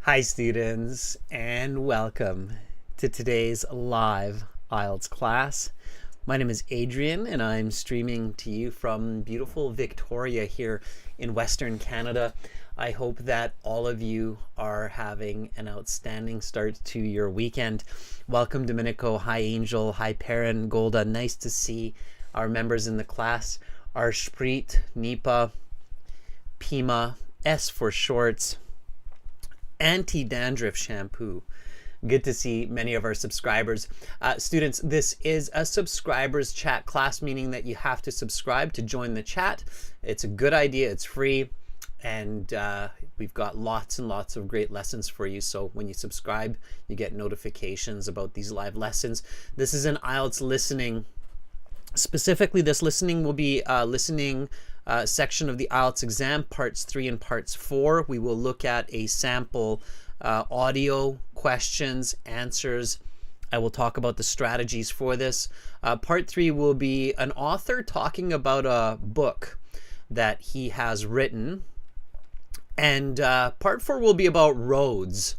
Hi students, and welcome to today's live IELTS class. My name is Adrian and I'm streaming to you from beautiful Victoria here in Western Canada. I hope that all of you are having an outstanding start to your weekend. Welcome Domenico, hi Angel, hi Perrin, Golda. Nice to see our members in the class. Arshpreet, Nipa, Pima, S for shorts, anti-dandruff shampoo. Good to see many of our subscribers. Students, this is a subscribers chat class, meaning that you have to subscribe to join the chat. It's a good idea, it's free, and we've got lots and lots of great lessons for you. So when you subscribe, you get notifications about these live lessons. This is an IELTS listening. Specifically, this listening will be listening section of the IELTS exam, parts 3 and parts 4. We will look at a sample audio, questions, answers. I will talk about the strategies for this. Part 3 will be an author talking about a book that he has written. And part 4 will be about roads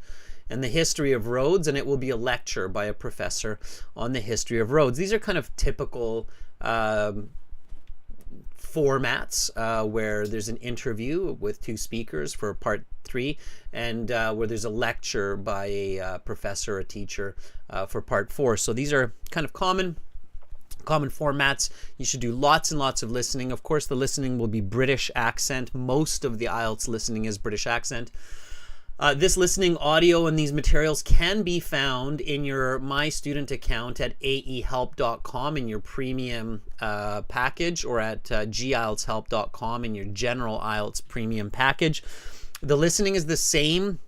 and the history of roads, and it will be a lecture by a professor on the history of roads. These are kind of typical formats where there's an interview with two speakers for part 3, and where there's a lecture by a professor, a teacher for part 4. So these are kind of common formats. You should do lots and lots of listening. Of course, the listening will be British accent. Most of the IELTS listening is British accent. This listening audio and these materials can be found in your My Student account at aehelp.com in your premium package, or at gieltshelp.com in your general IELTS premium package. The listening is the same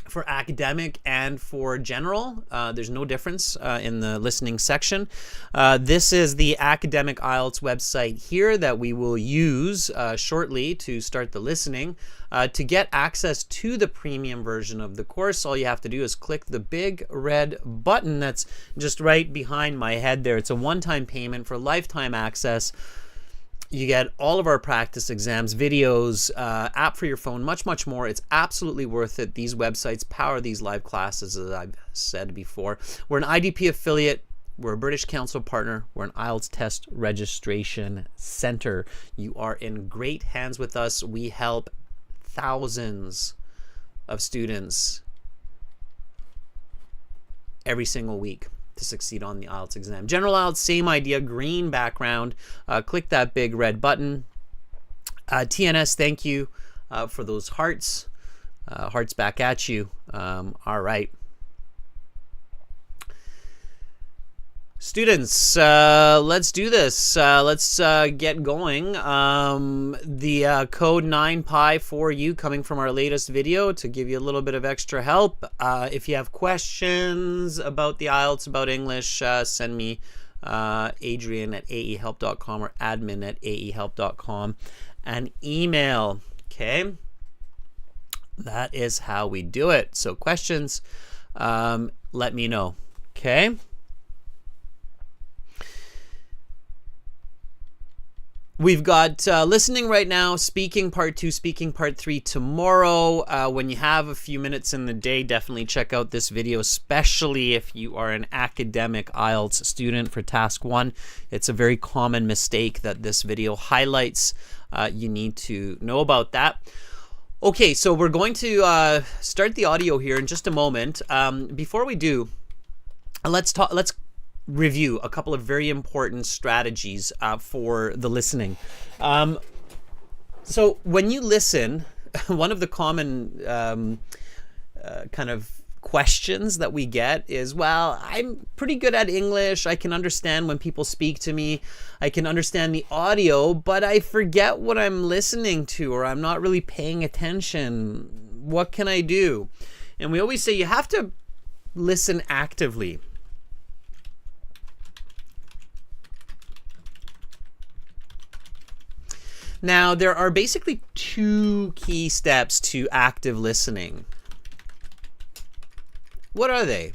for academic and for general. There's no difference in the listening section. This is the academic IELTS website here that we will use shortly to start the listening. To get access to the premium version of the course, all you have to do is click the big red button that's just right behind my head there. It's a one-time payment for lifetime access. You get all of our practice exams, videos, app for your phone, much, much more. It's absolutely worth it. These websites power these live classes, as I've said before. We're an IDP affiliate. We're a British Council partner. We're an IELTS test registration center. You are in great hands with us. We help thousands of students every single week to succeed on the IELTS exam. General IELTS, same idea, green background. Click that big red button. TNS, thank you for those hearts. Hearts back at you. All right. Students, let's do this. Let's get going. The code 9pi for you coming from our latest video to give you a little bit of extra help. If you have questions about the IELTS, about English, send me Adrian at aehelp.com or admin at aehelp.com an email. Okay, that is how we do it. So questions, let me know. Okay. We've got listening right now, speaking part 2, speaking part 3 tomorrow. When you have a few minutes in the day, definitely check out this video, especially if you are an academic IELTS student for task 1. It's a very common mistake that this video highlights. You need to know about that. Okay, so we're going to start the audio here in just a moment. Before we do, let's review a couple of very important strategies for the listening. So when you listen, one of the common kind of questions that we get is, well, I'm pretty good at English. I can understand when people speak to me. I can understand the audio, but I forget what I'm listening to, or I'm not really paying attention. What can I do? And we always say you have to listen actively. Now, there are basically 2 key steps to active listening. What are they?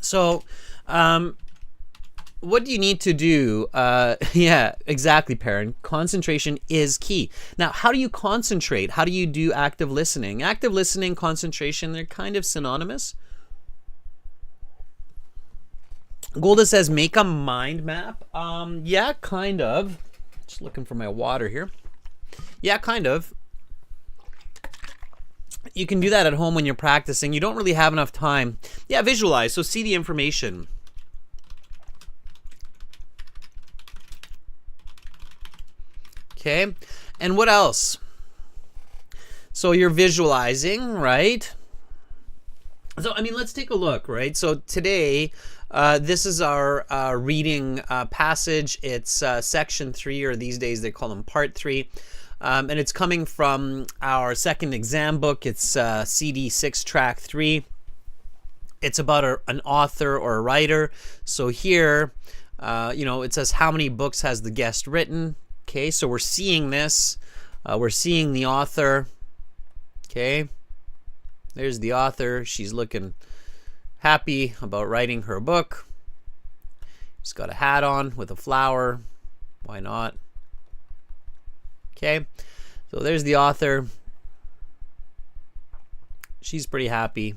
So, what do you need to do? Yeah, exactly, Perrin. Concentration is key. Now, how do you concentrate? How do you do active listening? Active listening, concentration, they're kind of synonymous. Golda says, make a mind map. Yeah, kind of. Just looking for my water here. Yeah, kind of. You can do that at home when you're practicing. You don't really have enough time. Yeah, visualize. So see the information. Okay, and what else? So you're visualizing, right? So, I mean, let's take a look, right? So today, this is our reading passage. It's section 3, or these days they call them part 3. And it's coming from our second exam book. It's CD 6, track 3. It's about an author or a writer. So here, it says how many books has the guest written. Okay, so we're seeing this. We're seeing the author. Okay, there's the author. She's looking happy about writing her book. She's got a hat on with a flower. Why not? Okay, so there's the author. She's pretty happy.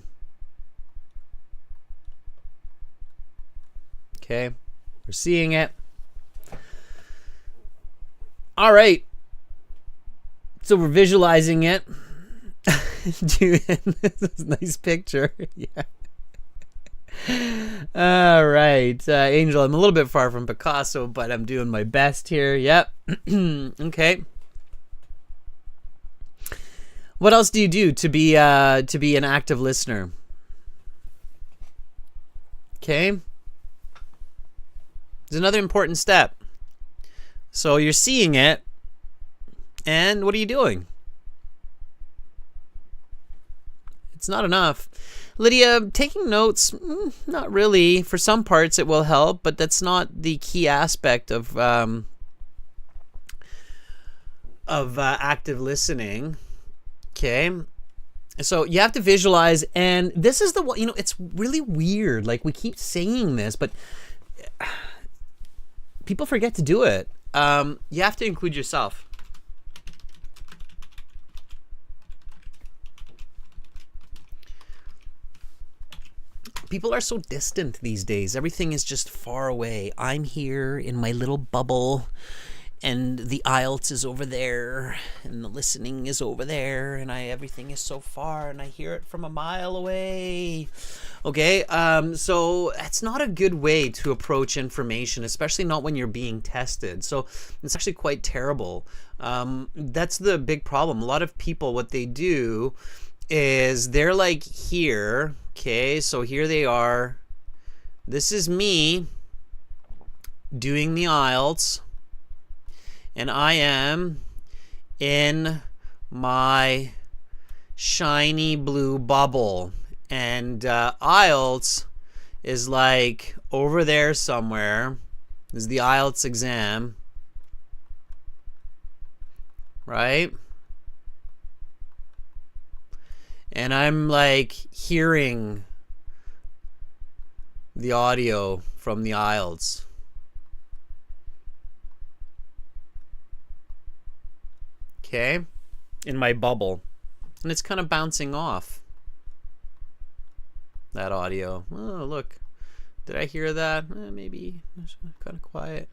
Okay, we're seeing it. All right, so we're visualizing it. Dude, this is a nice picture. Yeah. All right, Angel, I'm a little bit far from Picasso, but I'm doing my best here. Yep. Okay. What else do you do to be an active listener? Okay. There's another important step. So you're seeing it, and what are you doing? It's not enough. Lydia, taking notes, not really. For some parts it will help, but that's not the key aspect of active listening. Okay. So you have to visualize, and this is the one, it's really weird. Like, we keep saying this, but people forget to do it. You have to include yourself. People are so distant these days. Everything is just far away. I'm here in my little bubble, and the IELTS is over there, and the listening is over there, and everything is so far, and I hear it from a mile away. Okay, so that's not a good way to approach information, especially not when you're being tested. So it's actually quite terrible. That's the big problem. A lot of people, what they do is they're like here. Okay, so here they are. This is me doing the IELTS, and I am in my shiny blue bubble, and IELTS is like over there somewhere. This is the IELTS exam, right? And I'm like hearing the audio from the IELTS. Okay, in my bubble, and it's kind of bouncing off, that audio. Oh, look, did I hear that? Maybe it's kind of quiet,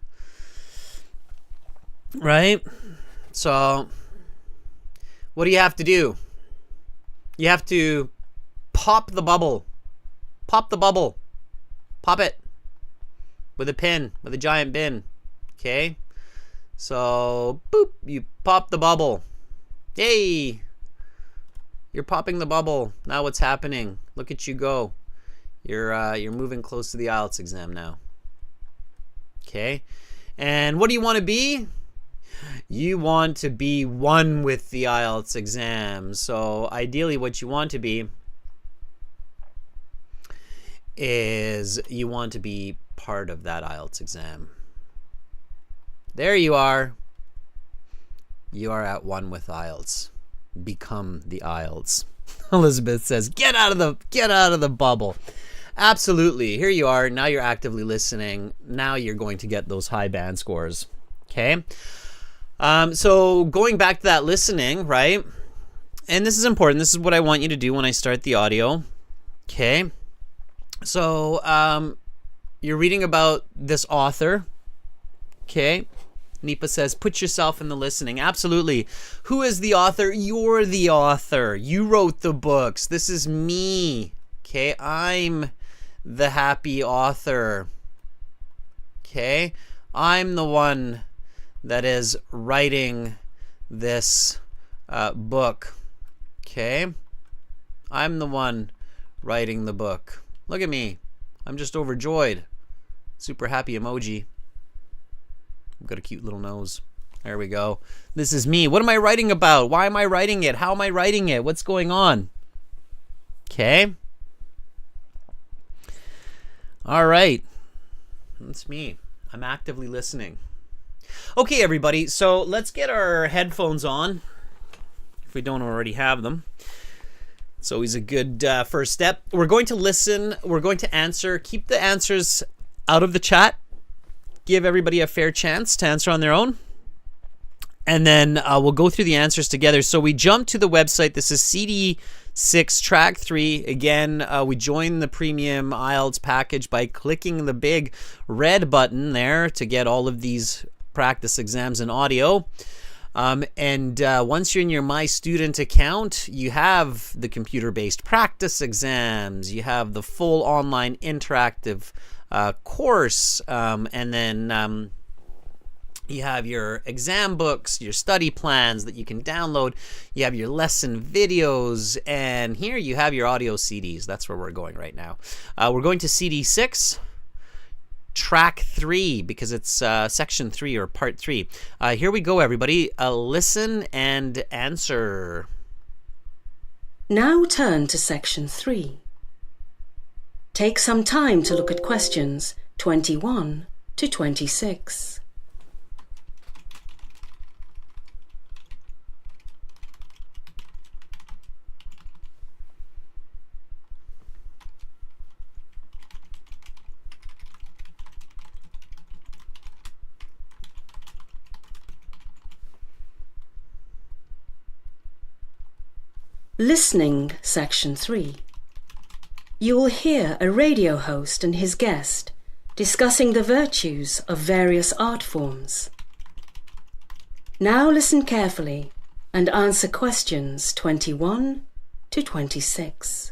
right? So what do you have to do? You have to pop the bubble. Pop the bubble. Pop it with a pin, with a giant bin. Okay, so boop, you pop the bubble. Yay, you're popping the bubble. Now what's happening? Look at you go. You're moving close to the IELTS exam now. Okay, and what do you want to be? You want to be one with the IELTS exam. So ideally what you want to be is you want to be part of that IELTS exam. There you are. You are at one with IELTS. Become the IELTS. Elizabeth says, get out of the bubble. Absolutely. Here you are. Now you're actively listening. Now you're going to get those high band scores. Okay. So going back to that listening, right? And this is important. This is what I want you to do when I start the audio. Okay. So you're reading about this author. Okay. Nipa says, put yourself in the listening. Absolutely. Who is the author? You're the author. You wrote the books. This is me. Okay. I'm the happy author. Okay. I'm the one that is writing this book. Okay. I'm the one writing the book. Look at me. I'm just overjoyed. Super happy emoji. I've got a cute little nose. There we go. This is me. What am I writing about? Why am I writing it? How am I writing it? What's going on? Okay. All right. That's me. I'm actively listening. Okay, everybody. So let's get our headphones on, if we don't already have them. It's always a good first step. We're going to listen. We're going to answer. Keep the answers out of the chat. Give everybody a fair chance to answer on their own. And then we'll go through the answers together. So we jump to the website. This is CD6 Track 3. Again, we join the premium IELTS package by clicking the big red button there to get all of these practice exams in audio. And once you're in your My Student account, you have the computer-based practice exams. You have the full online interactive course, and then you have your exam books, your study plans that you can download. You have your lesson videos, and here you have your audio CDs. That's where we're going right now. We're going to CD 6, Track 3, because it's Section 3 or Part 3. Here we go, everybody. Listen and answer. Now turn to Section 3. Take some time to look at questions 21 to 26. Listening, Section 3. You will hear a radio host and his guest discussing the virtues of various art forms. Now listen carefully and answer questions 21 to 26.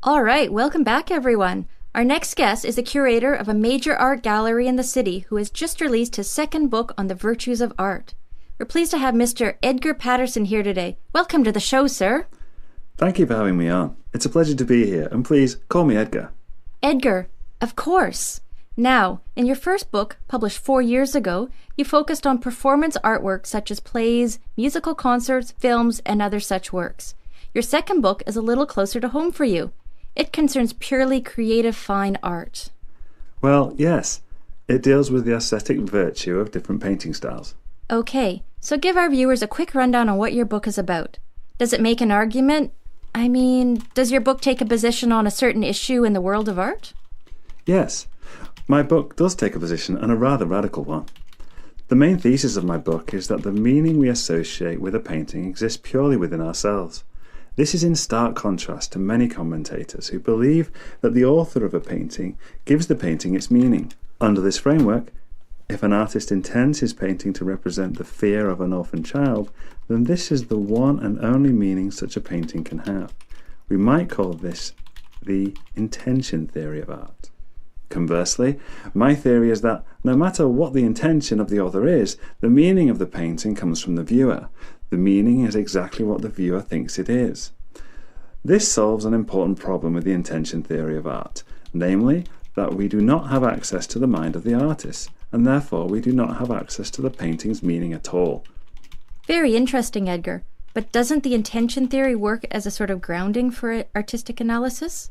All right, welcome back, everyone. Our next guest is the curator of a major art gallery in the city who has just released his second book on the virtues of art. We're pleased to have Mr. Edgar Patterson here today. Welcome to the show, sir. Thank you for having me on. It's a pleasure to be here, and please call me Edgar. Edgar, of course. Now, in your first book, published 4 years ago, you focused on performance artwork such as plays, musical concerts, films, and other such works. Your second book is a little closer to home for you. It concerns purely creative fine art. Well, yes. It deals with the aesthetic virtue of different painting styles. Okay, so give our viewers a quick rundown on what your book is about. Does it make an argument? I mean, does your book take a position on a certain issue in the world of art? Yes. My book does take a position, and a rather radical one. The main thesis of my book is that the meaning we associate with a painting exists purely within ourselves. This is in stark contrast to many commentators who believe that the author of a painting gives the painting its meaning. Under this framework, if an artist intends his painting to represent the fear of an orphan child, then this is the one and only meaning such a painting can have. We might call this the intention theory of art. Conversely, my theory is that no matter what the intention of the author is, the meaning of the painting comes from the viewer. The meaning is exactly what the viewer thinks it is. This solves an important problem with the intention theory of art, namely that we do not have access to the mind of the artist, and therefore we do not have access to the painting's meaning at all. Very interesting, Edgar. But doesn't the intention theory work as a sort of grounding for artistic analysis?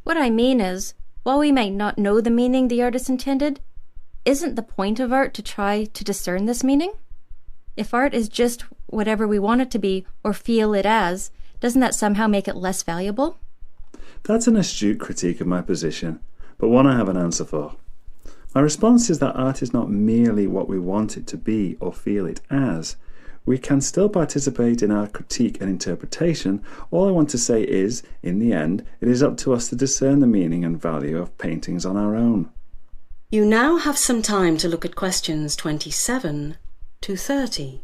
What I mean is, while we might not know the meaning the artist intended, isn't the point of art to try to discern this meaning? If art is just whatever we want it to be or feel it as, doesn't that somehow make it less valuable? That's an astute critique of my position, but one I have an answer for. My response is that art is not merely what we want it to be or feel it as. We can still participate in our critique and interpretation. All I want to say is, in the end, it is up to us to discern the meaning and value of paintings on our own. You now have some time to look at questions 27 to 30.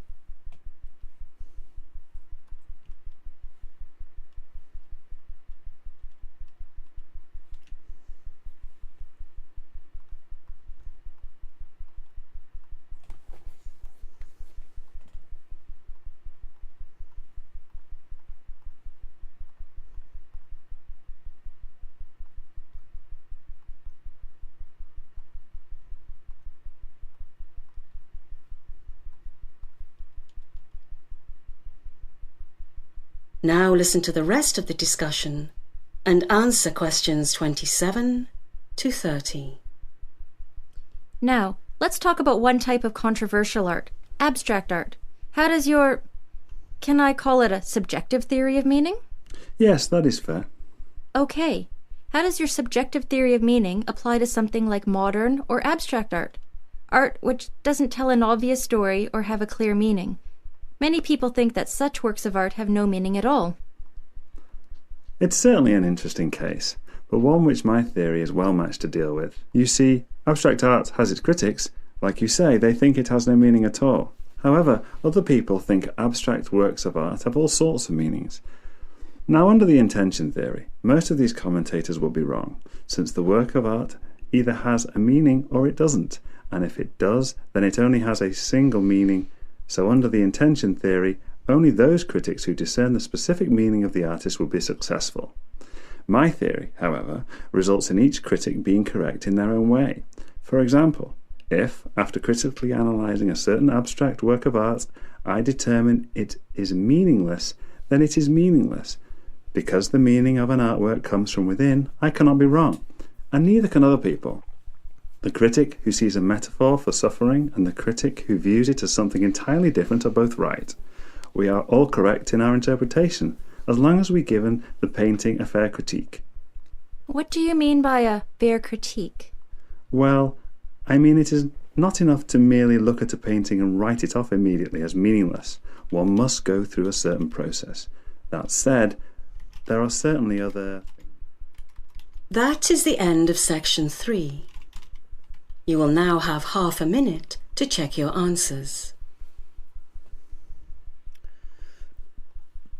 Now listen to the rest of the discussion and answer questions 27 to 30. Now, let's talk about one type of controversial art, abstract art. How does your, can I call it a subjective theory of meaning? Yes, that is fair. Okay. How does your subjective theory of meaning apply to something like modern or abstract art? Art which doesn't tell an obvious story or have a clear meaning. Many people think that such works of art have no meaning at all. It's certainly an interesting case, but one which my theory is well matched to deal with. You see, abstract art has its critics. Like you say, they think it has no meaning at all. However, other people think abstract works of art have all sorts of meanings. Now, under the intention theory, most of these commentators will be wrong, since the work of art either has a meaning or it doesn't, and if it does, then it only has a single meaning. So under the intention theory, only those critics who discern the specific meaning of the artist will be successful. My theory, however, results in each critic being correct in their own way. For example, if, after critically analysing a certain abstract work of art, I determine it is meaningless, then it is meaningless. Because the meaning of an artwork comes from within, I cannot be wrong, and neither can other people. The critic who sees a metaphor for suffering and the critic who views it as something entirely different are both right. We are all correct in our interpretation, as long as we've given the painting a fair critique. What do you mean by a fair critique? Well, I mean it is not enough to merely look at a painting and write it off immediately as meaningless. One must go through a certain process. That said, there are certainly other... That is the end of section 3. You will now have half a minute to check your answers.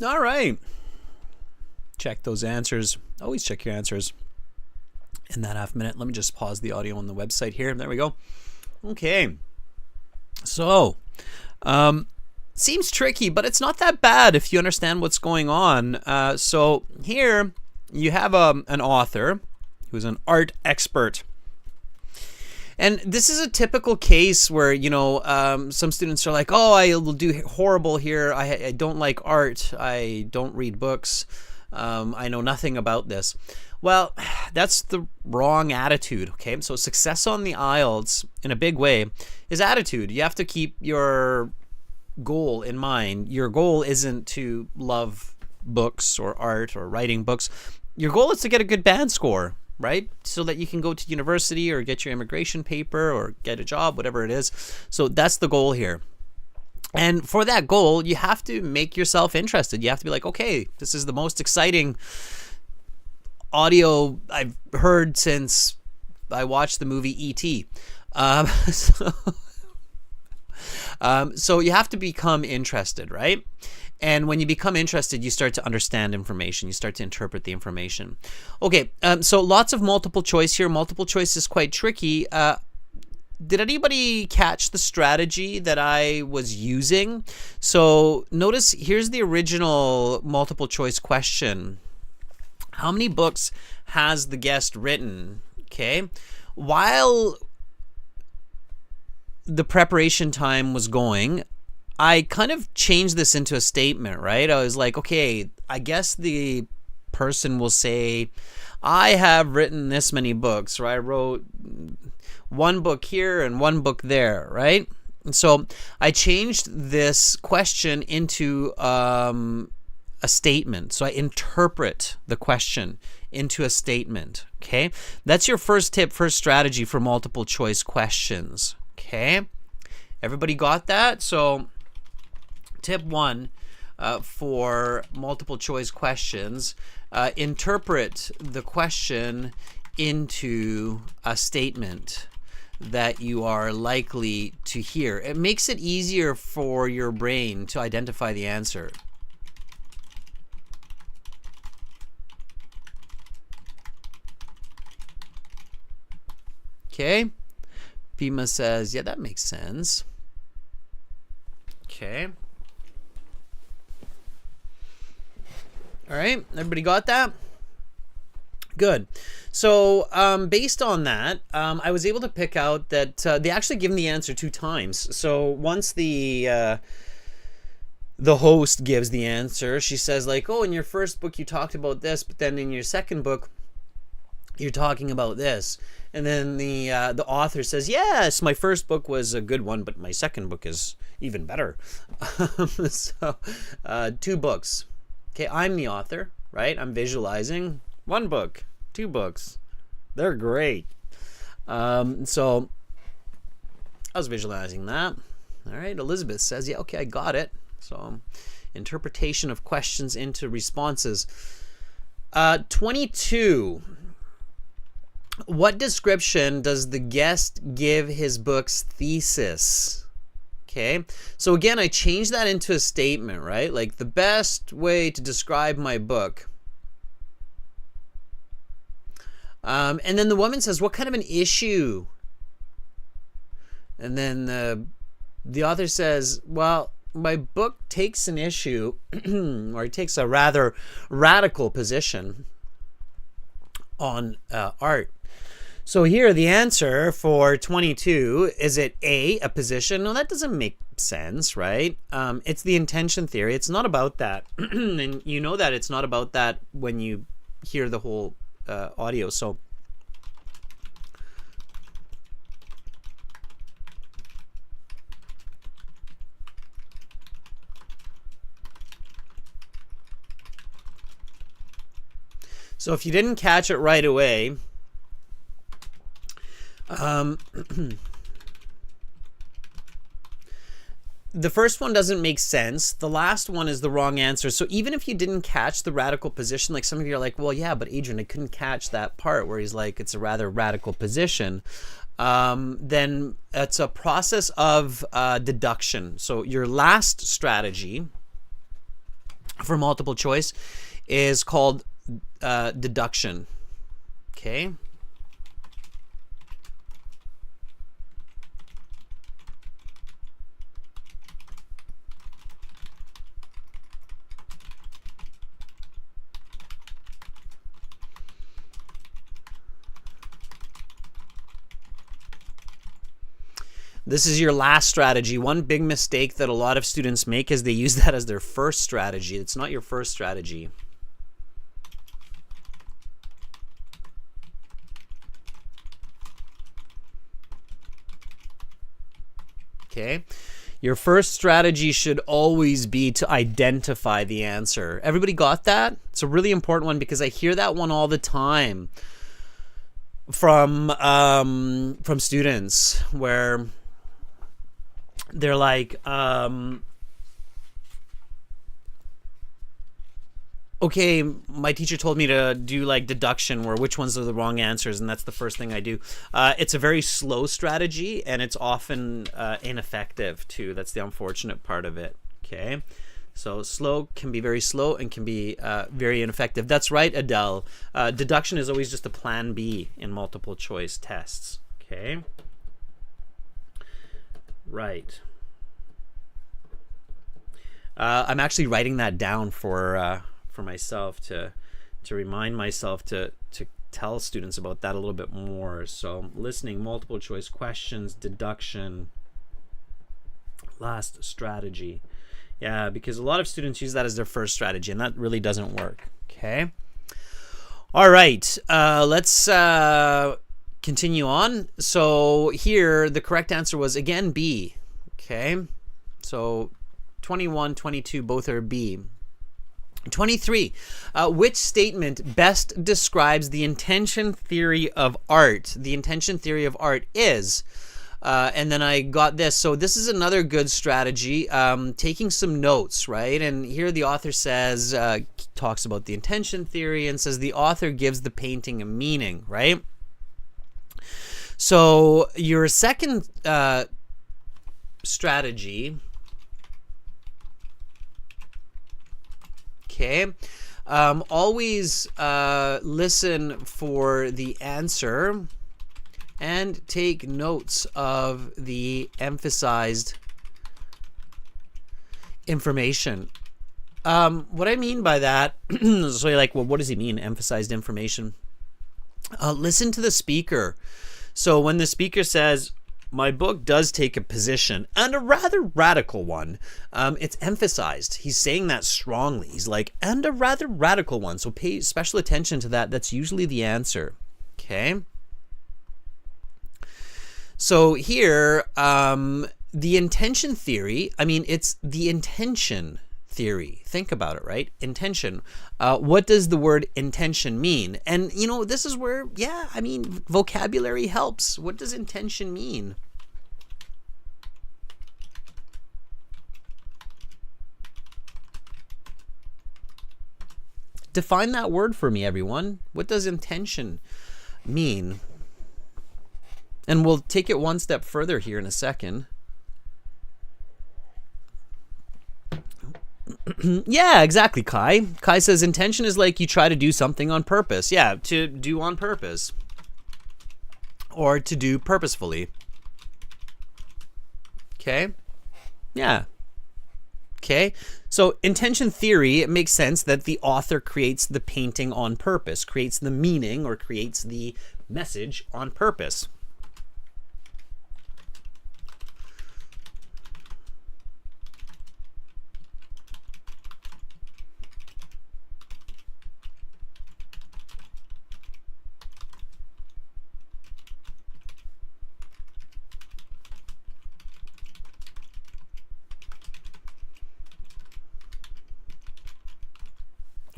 All right. Check those answers. Always check your answers in that half minute. Let me just pause the audio on the website here. There we go. Okay. So, seems tricky, but it's not that bad if you understand what's going on. So here you have an author who's an art expert. And this is a typical case where, some students are like, oh, I will do horrible here. I don't like art. I don't read books. I know nothing about this. Well, that's the wrong attitude, okay? So success on the IELTS, in a big way, is attitude. You have to keep your goal in mind. Your goal isn't to love books or art or writing books. Your goal is to get a good band score, right? So that you can go to university or get your immigration paper or get a job, whatever it is. So that's the goal here. And for that goal, you have to make yourself interested. You have to be like, okay, this is the most exciting audio I've heard since I watched the movie E.T. So you have to become interested, right? And when you become interested, you start to understand information. You start to interpret the information. Okay, so lots of multiple choice here. Multiple choice is quite tricky. Did anybody catch the strategy that I was using? So notice here's the original multiple choice question. How many books has the guest written? Okay, while the preparation time was going, I kind of changed this into a statement, right? I was like, okay, I guess the person will say, I have written this many books, or I wrote one book here and one book there, right? And so I changed this question into a a statement. So I interpret the question into a statement. Okay, that's your first tip, first strategy for multiple choice questions. Okay, everybody got that? So tip 1 for multiple choice questions, interpret the question into a statement that you are likely to hear. It makes it easier for your brain to identify the answer. Okay, Pima says, yeah, that makes sense. Okay. All right, everybody got that? Good. So based on that, I was able to pick out that they actually give me the answer 2 times. So once the host gives the answer, she says like, oh, in your first book you talked about this, but then in your second book you're talking about this. And then the author says, yes, my first book was a good one, but my second book is even better. So 2 books. Okay, I'm the author, right? I'm visualizing 1 book, 2 books. They're great. So I was visualizing that. All right, Elizabeth says, yeah, okay, I got it. So interpretation of questions into responses. 22. What description does the guest give his book's thesis? Okay, so again, I changed that into a statement, right? Like, the best way to describe my book. And then the woman says, what kind of an issue? And then the author says, well, my book takes an issue, or it takes a rather radical position on art. So here, the answer for 22, is it A, a position? No, that doesn't make sense, right? It's the intention theory. It's not about that. And you know that it's not about that when you hear the whole audio. So if you didn't catch it right away, the first one doesn't make sense. The last one is the wrong answer. So even if you didn't catch the radical position, like some of you are like, well, yeah, but Adrian, I couldn't catch that part where he's like, it's a rather radical position. Then it's a process of deduction. So your last strategy for multiple choice is called deduction. Okay. This is your last strategy. One big mistake that a lot of students make is they use that as their first strategy. It's not your first strategy. Okay. Your first strategy should always be to identify the answer. Everybody got that? It's a really important one because I hear that one all the time from students where they're like, okay, my teacher told me to do like deduction where which ones are the wrong answers, and that's the first thing I do. It's a very slow strategy, and it's often ineffective too. That's the unfortunate part of it. Okay, so slow can be very slow and can be very ineffective. That's right, Adele. Deduction is always just a plan B in multiple choice tests. Okay. Right. I'm actually writing that down for myself to remind myself to tell students about that a little bit more. So listening, multiple choice questions, deduction, last strategy. Yeah, because a lot of students use that as their first strategy, and that really doesn't work. Okay. All right. Let's continue on. So here, the correct answer was again B. Okay. So 21, 22, both are B. 23. Which statement best describes the intention theory of art? The intention theory of art is, and then I got this. So this is another good strategy, taking some notes, right? And here the author says, talks about the intention theory and says the author gives the painting a meaning, right? So your second strategy, okay, always listen for the answer and take notes of the emphasized information. What I mean by that, so you're like, well, what does he mean, emphasized information? Listen to the speaker. So when the speaker says, my book does take a position, and a rather radical one, it's emphasized. He's saying that strongly. He's like, and a rather radical one. So pay special attention to that. That's usually the answer. Okay. So here, the intention theory, I mean, it's the intention theory. Think about it, right? Intention. What does the word intention mean? And, you know, this is where, yeah, I mean, vocabulary helps. What does intention mean? Define that word for me, everyone. What does intention mean? And we'll take it one step further here in a second. Yeah, exactly, Kai. Kai says intention is like you try to do something on purpose. Yeah, to do on purpose. Or to do purposefully. Okay? Yeah. Okay? So intention theory, it makes sense that the author creates the painting on purpose, creates the meaning or creates the message on purpose.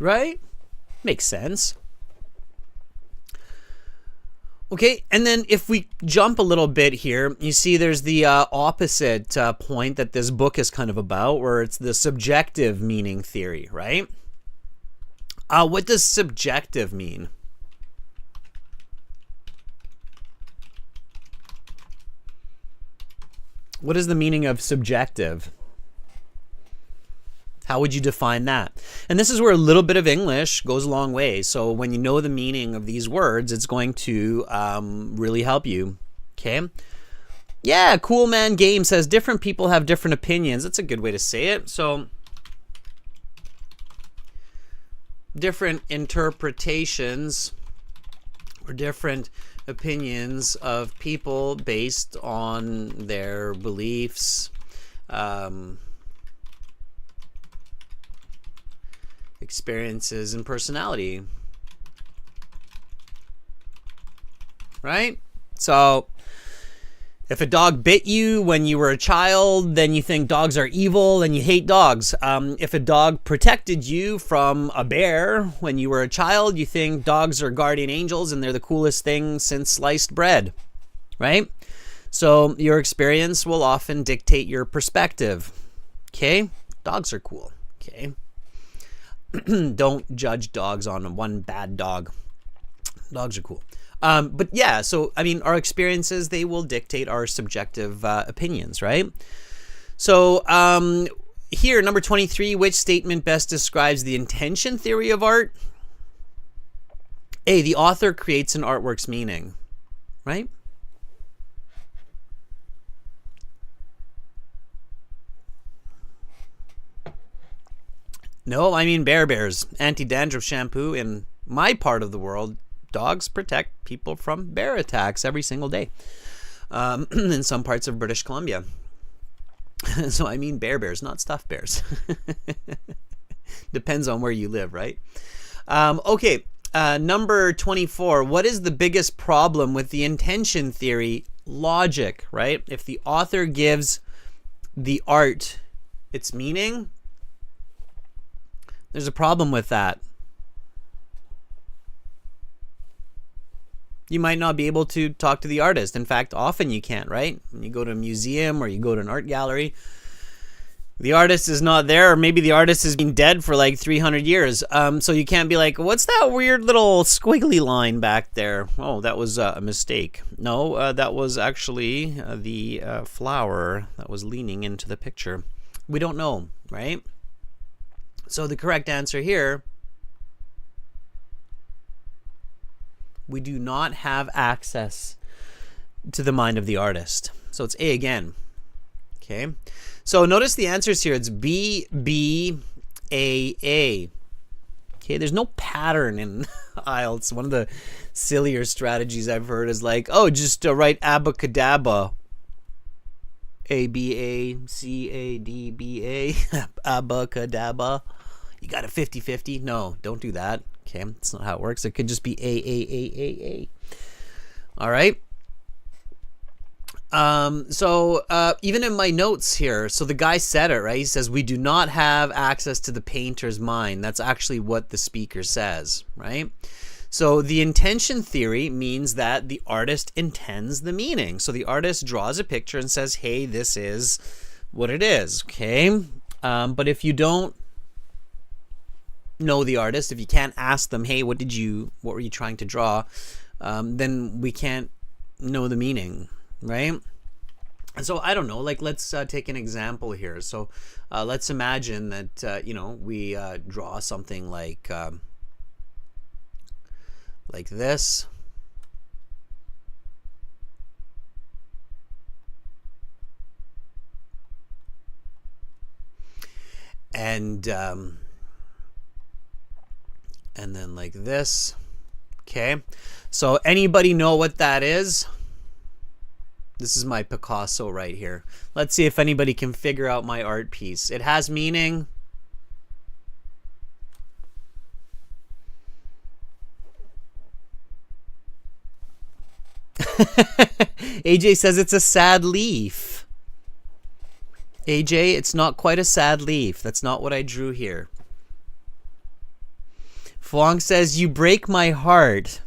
Right? Makes sense. Okay, and then if we jump a little bit here, you see there's the opposite point that this book is kind of about, where it's the subjective meaning theory, right? What does subjective mean? What is the meaning of subjective? How would you define that? And this is where a little bit of English goes a long way. So when you know the meaning of these words, it's going to really help you. Okay? Yeah, Cool Man Game says different people have different opinions. That's a good way to say it. So different interpretations or different opinions of people based on their beliefs, experiences, and personality. Right? So if a dog bit you when you were a child, then you think dogs are evil and you hate dogs. If a dog protected you from a bear when you were a child, you think dogs are guardian angels and they're the coolest thing since sliced bread. Right? So your experience will often dictate your perspective. Okay? Dogs are cool. Okay? Don't judge dogs on one bad dog. Dogs are cool. But yeah, so I mean, our experiences, they will dictate our subjective opinions, right? So here, number 23, which statement best describes the intention theory of art? A, the author creates an artwork's meaning, right? No, I mean Bears. Anti-dandruff shampoo. In my part of the world, dogs protect people from bear attacks every single day. In some parts of British Columbia. So I mean bears, not stuffed bears. Depends on where you live, right? Okay, number 24. What is the biggest problem with the intention theory? Logic, right? If the author gives the art its meaning, There's a problem with that. You might not be able to talk to the artist. In fact, often you can't, right? When you go to a museum or you go to an art gallery, the artist is not there, or maybe the artist has been dead for like 300 years. So you can't be like, what's that weird little squiggly line back there? Oh, that was a mistake. No, that was actually the flower that was leaning into the picture. We don't know, right? So the correct answer here, we do not have access to the mind of the artist. So it's A again. Okay. So notice the answers here. It's B, B, A, A. Okay, there's no pattern in IELTS. One of the sillier strategies I've heard is like, oh, just write abacadabra. A, B, A, C, A, D, B, A. Abacadabra. You got a 50-50? No, don't do that. Okay, that's not how it works. It could just be A. All right. So even in my notes here, so the guy said it, right? He says, we do not have access to the painter's mind. That's actually what the speaker says, right? So the intention theory means that the artist intends the meaning. So the artist draws a picture and says, hey, this is what it is, okay? But if you don't know the artist, if you can't ask them, hey, what were you trying to draw, then we can't know the meaning, right? And so I don't know, like let's take an example here. So let's imagine that we draw something like this. And then like this. Okay, so anybody know what that is? This is my Picasso right here. Let's see if anybody can figure out my art piece. It has meaning. AJ says it's a sad leaf. AJ, it's not quite a sad leaf. That's not what I drew here. Fong says, you break my heart.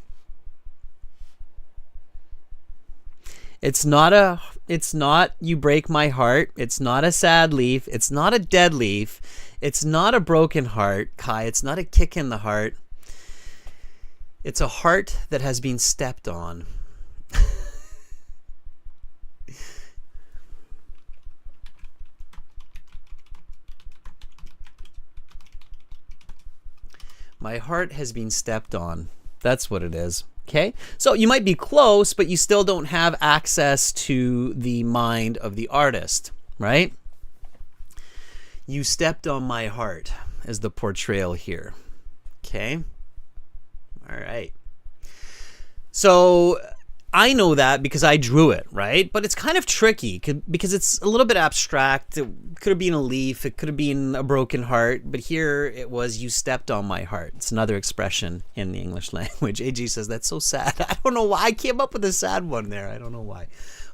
It's not you break my heart. It's not a sad leaf. It's not a dead leaf. It's not a broken heart, Kai. It's not a kick in the heart. It's a heart that has been stepped on. My heart has been stepped on. That's what it is. Okay? So you might be close, but you still don't have access to the mind of the artist, right? You stepped on my heart is the portrayal here. Okay? All right. So I know that because I drew it, right? But it's kind of tricky because it's a little bit abstract. It could have been a leaf. It could have been a broken heart. But here it was, you stepped on my heart. It's another expression in the English language. AG says, that's so sad. I don't know why. I came up with a sad one there. I don't know why.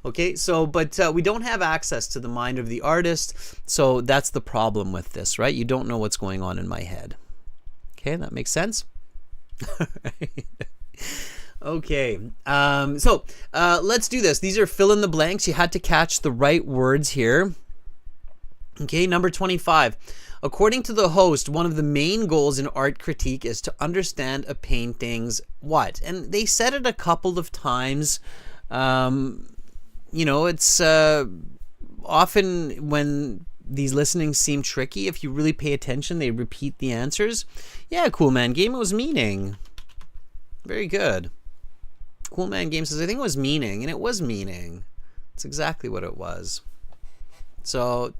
Okay, so, but we don't have access to the mind of the artist. So that's the problem with this, right? You don't know what's going on in my head. Okay, that makes sense? All right. Okay, so let's do this. These are fill in the blanks. You had to catch the right words here. Okay, number 25. According to the host, one of the main goals in art critique is to understand a painting's what? And they said it a couple of times. It's often when these listenings seem tricky, if you really pay attention, they repeat the answers. Yeah, Cool Man Game, it was meaning. Very good. Cool Man Game says, I think it was meaning, and it was meaning. It's exactly what it was. So,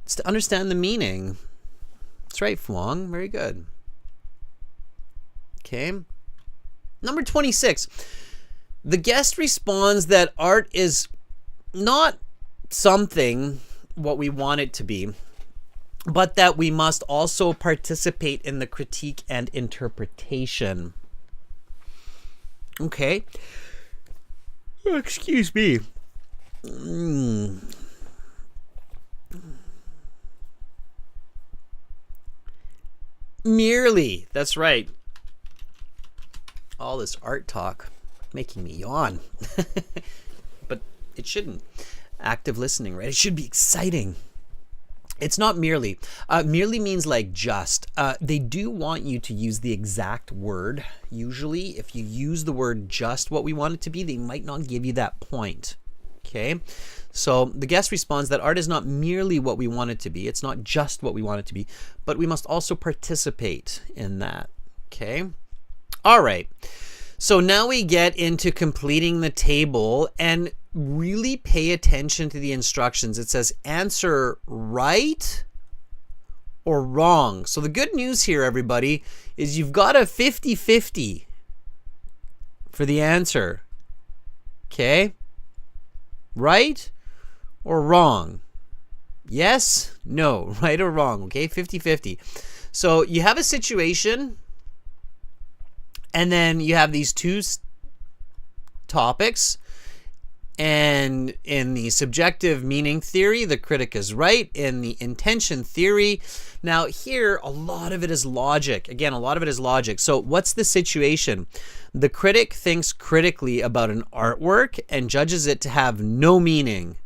it's to understand the meaning. That's right, Fuang. Very good. Okay. Number 26. The guest responds that art is not something what we want it to be, but that we must also participate in the critique and interpretation. Okay. Excuse me. merely. That's right. All this art talk making me yawn. But it shouldn't. Active listening, right? It should be exciting. It's not merely. Merely means like just. They do want you to use the exact word. Usually, if you use the word just what we want it to be, they might not give you that point. Okay? So the guest responds that art is not merely what we want it to be. It's not just what we want it to be, but we must also participate in that. Okay? All right. So now we get into completing the table, and really pay attention to the instructions. It says answer right or wrong. So the good news here, everybody, is you've got a 50-50 for the answer. Okay? Right or wrong? Yes, no, right or wrong. Okay, 50-50. So you have a situation, and then you have these two topics. And in the subjective meaning theory, the critic is right. In the intention theory, now here, a lot of it is logic. Again, a lot of it is logic. So what's the situation? The critic thinks critically about an artwork and judges it to have no meaning.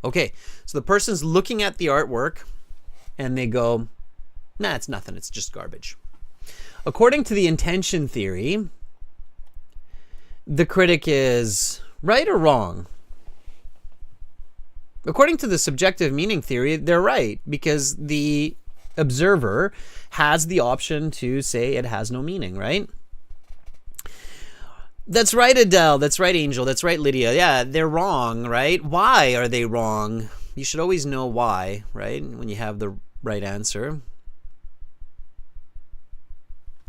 Okay, so the person's looking at the artwork and they go, nah, it's nothing. It's just garbage. According to the intention theory, the critic is right or wrong? According to the subjective meaning theory, they're right, because the observer has the option to say it has no meaning, right? That's right, Adele. That's right, Angel. That's right, Lydia. Yeah, they're wrong, right? Why are they wrong? You should always know why, right? When you have the right answer.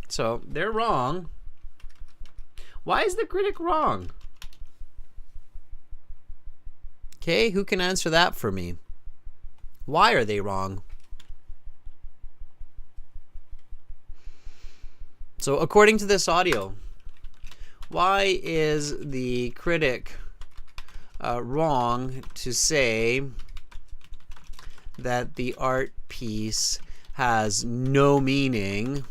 So they're wrong. Why is the critic wrong? Okay, who can answer that for me? Why are they wrong? So according to this audio, why is the critic wrong to say that the art piece has no meaning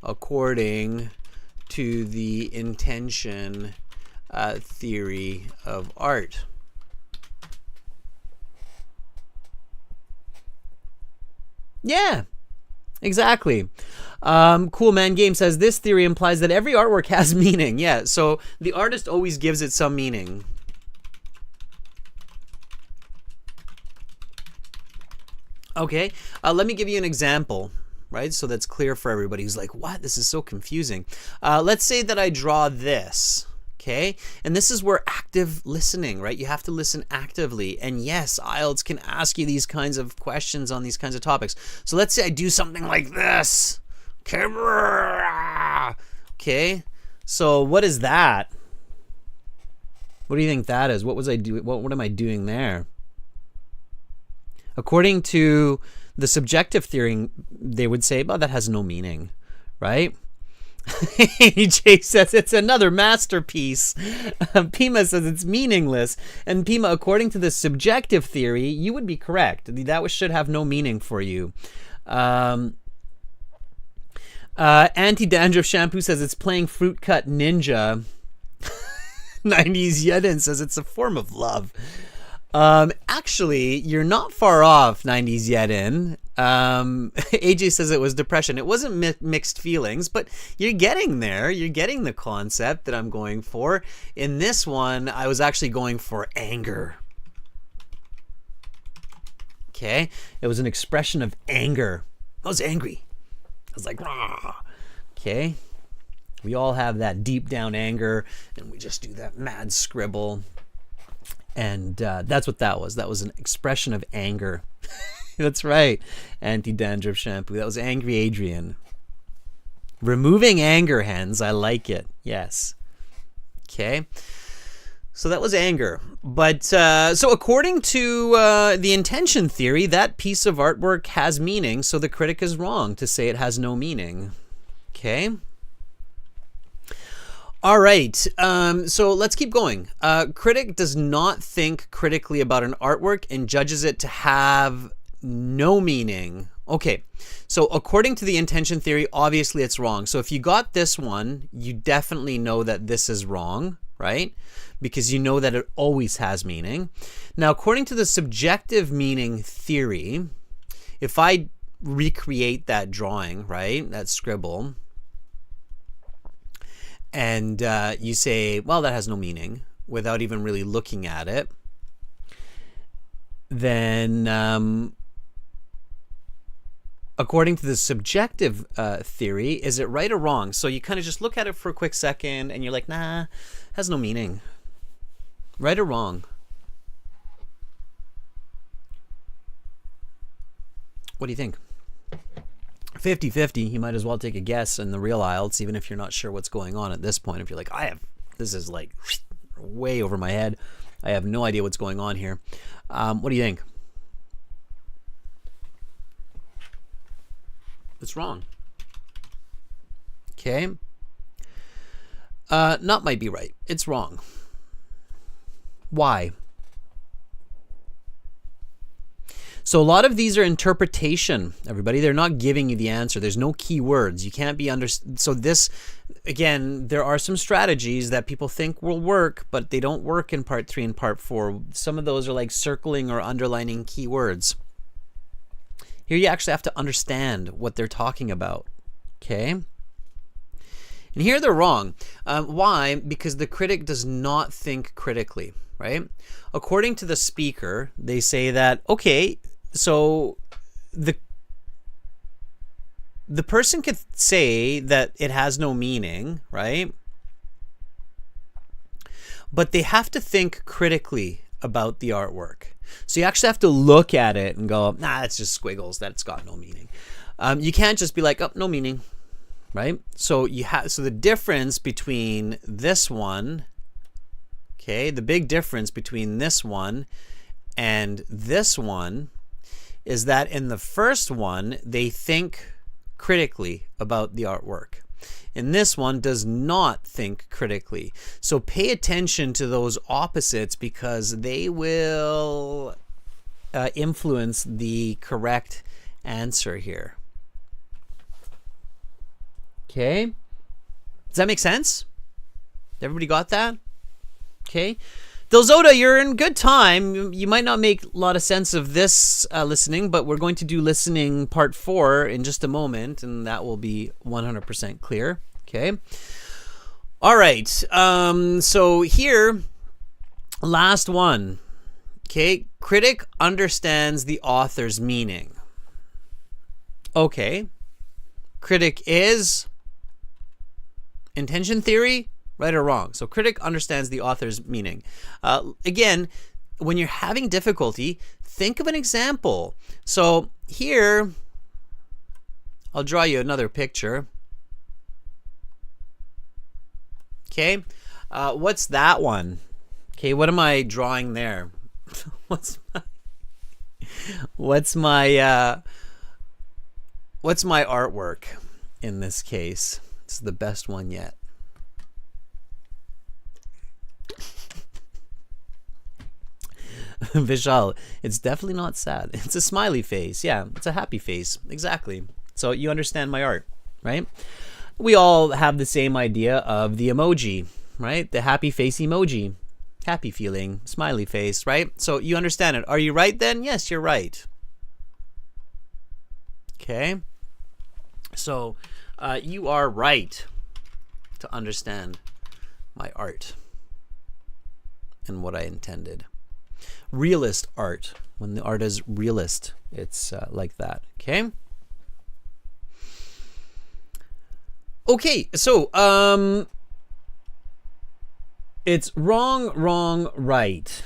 according to the intention theory of art? Yeah, exactly. Cool Man Game says this theory implies that every artwork has meaning. Yeah, so the artist always gives it some meaning. Okay, let me give you an example. Right? So that's clear for everybody who's like, what? This is so confusing. Let's say that I draw this, okay? And this is where active listening, right? You have to listen actively. And yes, IELTS can ask you these kinds of questions on these kinds of topics. So let's say I do something like this. Okay? So what is that? What do you think that is? What was I doing? What am I doing there? According to the subjective theory, they would say, well, that has no meaning, right? AJ says it's another masterpiece. Pima says it's meaningless. And Pima, according to the subjective theory, you would be correct. That should have no meaning for you. Anti-dandruff shampoo says it's playing Fruit Cut Ninja. 90s Yedin says it's a form of love. Actually, you're not far off, 90s Yedin. AJ says it was depression. It wasn't mixed feelings, but you're getting there. You're getting the concept that I'm going for. In this one, I was actually going for anger. Okay? It was an expression of anger. I was angry. I was like, rah. Okay? We all have that deep down anger, and we just do that mad scribble. And that's what that was. That was an expression of anger. That's right. Anti-dandruff shampoo. That was Angry Adrian. Removing anger, hens. I like it. Yes. Okay. So that was anger. But so according to the intention theory, that piece of artwork has meaning. So the critic is wrong to say it has no meaning. Okay. All right, so let's keep going. Critic does not think critically about an artwork and judges it to have no meaning. Okay, so according to the intention theory, obviously it's wrong. So if you got this one, you definitely know that this is wrong, right? Because you know that it always has meaning. Now, according to the subjective meaning theory, if I recreate that drawing, right, that scribble, and you say, well, that has no meaning, without even really looking at it, then according to the subjective theory, is it right or wrong? So you kind of just look at it for a quick second and you're like, nah, has no meaning. Right or wrong? What do you think? 50-50, you might as well take a guess in the real IELTS, even if you're not sure what's going on at this point. If you're like, this is like way over my head. I have no idea what's going on here. What do you think? It's wrong. Okay. Not might be right. It's wrong. Why? So a lot of these are interpretation, everybody. They're not giving you the answer. There's no key words. You can't be So this, again, there are some strategies that people think will work, but they don't work in part 3 and part 4. Some of those are like circling or underlining key words. Here you actually have to understand what they're talking about, okay? And here they're wrong. Why? Because the critic does not think critically, right? According to the speaker, they say that, okay, so the person could say that it has no meaning, right? But they have to think critically about the artwork. So you actually have to look at it and go, nah, it's just squiggles. That's got no meaning. You can't just be like, oh, no meaning, right? So so the difference between this one, okay, the big difference between this one and this one is that in the first one, they think critically about the artwork. And this one does not think critically. So pay attention to those opposites because they will influence the correct answer here. Okay? Does that make sense? Everybody got that? Okay. Delzoda, you're in good time. You might not make a lot of sense of this listening, but we're going to do listening part 4 in just a moment, and that will be 100% clear. Okay. All right. So here, last one. Okay. Critic understands the author's meaning. Okay. Critic is intention theory. Right or wrong? So critic understands the author's meaning. Again, when you're having difficulty, think of an example. So here, I'll draw you another picture. Okay, what's that one? Okay, what am I drawing there? what's my artwork in this case? It's the best one yet. Vishal, it's definitely not sad. It's a smiley face. Yeah, it's a happy face. Exactly. So you understand my art, right? We all have the same idea of the emoji, right? The happy face emoji. Happy feeling, smiley face, right? So you understand it. Are you right then? Yes, you're right. Okay. So you are right to understand my art and what I intended. Realist art. When the art is realist, it's like that. Okay. Okay. So it's wrong, right.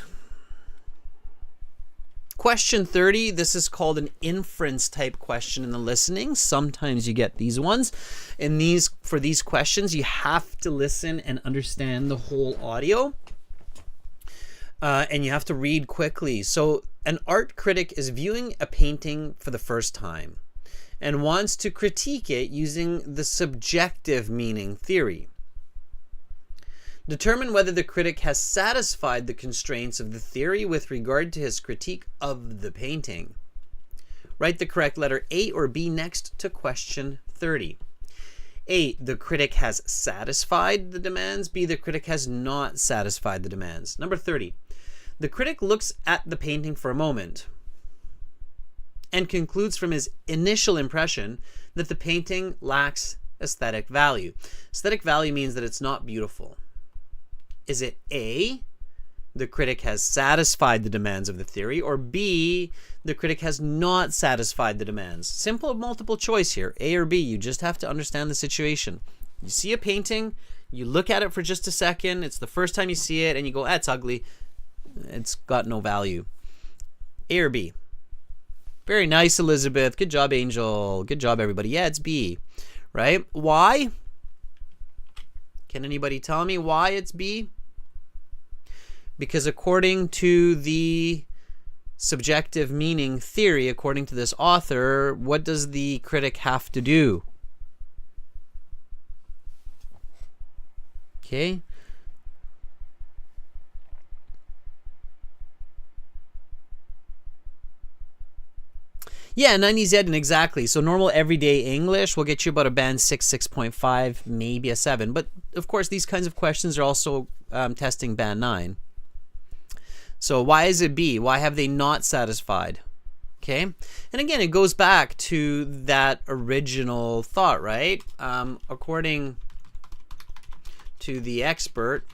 Question 30. This is called an inference type question in the listening. Sometimes you get these ones. For these questions, you have to listen and understand the whole audio. And you have to read quickly. So an art critic is viewing a painting for the first time and wants to critique it using the subjective meaning theory. Determine whether the critic has satisfied the constraints of the theory with regard to his critique of the painting. Write the correct letter A or B next to question 30. A, the critic has satisfied the demands. B, the critic has not satisfied the demands. Number 30. The critic looks at the painting for a moment and concludes from his initial impression that the painting lacks aesthetic value. Aesthetic value means that it's not beautiful. Is it A, the critic has satisfied the demands of the theory, or B, the critic has not satisfied the demands? Simple multiple choice here, A or B. You just have to understand the situation. You see a painting, you look at it for just a second, it's the first time you see it, and you go, it's ugly, it's got no value. A or B? Very nice, Elizabeth. Good job, Angel. Good job, everybody. Yeah, it's B, right? Why? Can anybody tell me why it's B? Because according to the subjective meaning theory, according to this author, what does the critic have to do? Okay. Yeah, 90Z, and exactly. So normal everyday English will get you about a band 6, 6.5, maybe a 7. But of course, these kinds of questions are also testing band 9. So why is it B? Why have they not satisfied? Okay. And again, it goes back to that original thought, right? According to the expert,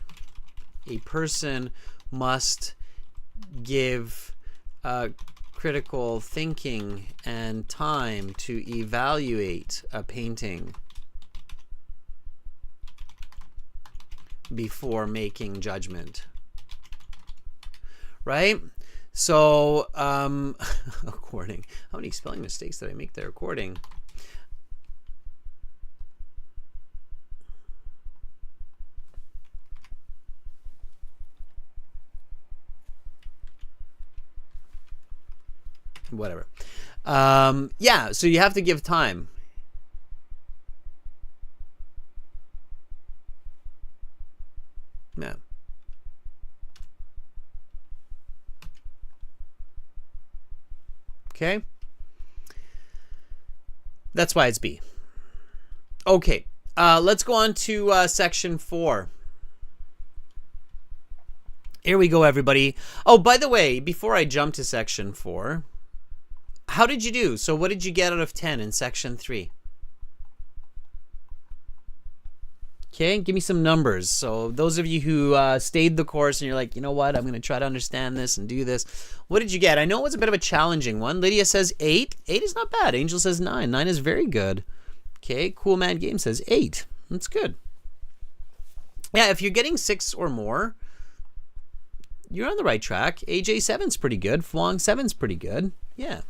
a person must give critical thinking and time to evaluate a painting before making judgment. Right? So, according, how many spelling mistakes did I make there? According. Whatever. Yeah, so you have to give time. Yeah. Okay. That's why it's B. Okay. Let's go on to section 4. Here we go, everybody. Oh, by the way, before I jump to section 4, how did you do? So what did you get out of 10 in section 3? Okay, give me some numbers. So those of you who stayed the course and you're like, you know what, I'm going to try to understand this and do this. What did you get? I know it was a bit of a challenging one. Lydia says 8. 8 is not bad. Angel says 9. 9 is very good. Okay, Cool Man Game says 8. That's good. Yeah, if you're getting 6 or more, you're on the right track. AJ 7's pretty good. Fwong 7's pretty good. Yeah.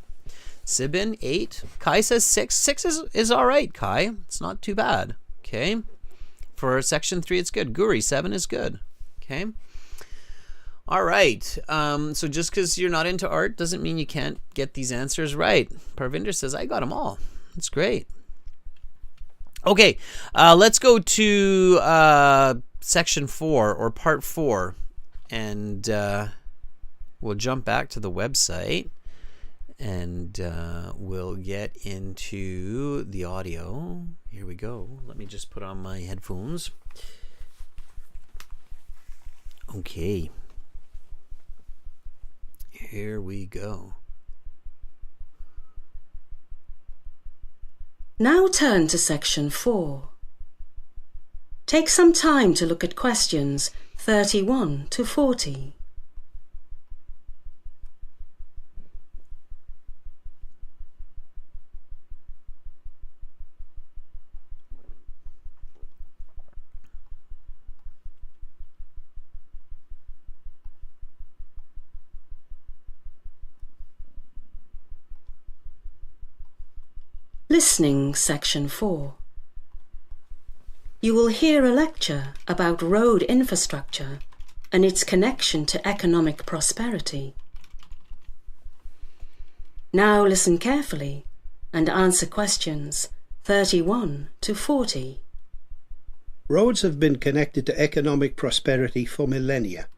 Sibin 8. Kai says 6. 6 is all right, Kai. It's not too bad. Okay. For section 3, it's good. Guri 7 is good. Okay. All right. So just because you're not into art doesn't mean you can't get these answers right. Parvinder says, I got them all. That's great. Okay. Let's go to section 4 or part 4. And we'll jump back to the website and we'll get into the audio. Here we go. Let me just put on my headphones. Okay. Here we go. Now turn to section 4. Take some time to look at questions 31 to 40. Listening section 4. You will hear a lecture about road infrastructure and its connection to economic prosperity. Now listen carefully and answer questions 31 to 40. Roads have been connected to economic prosperity for millennia.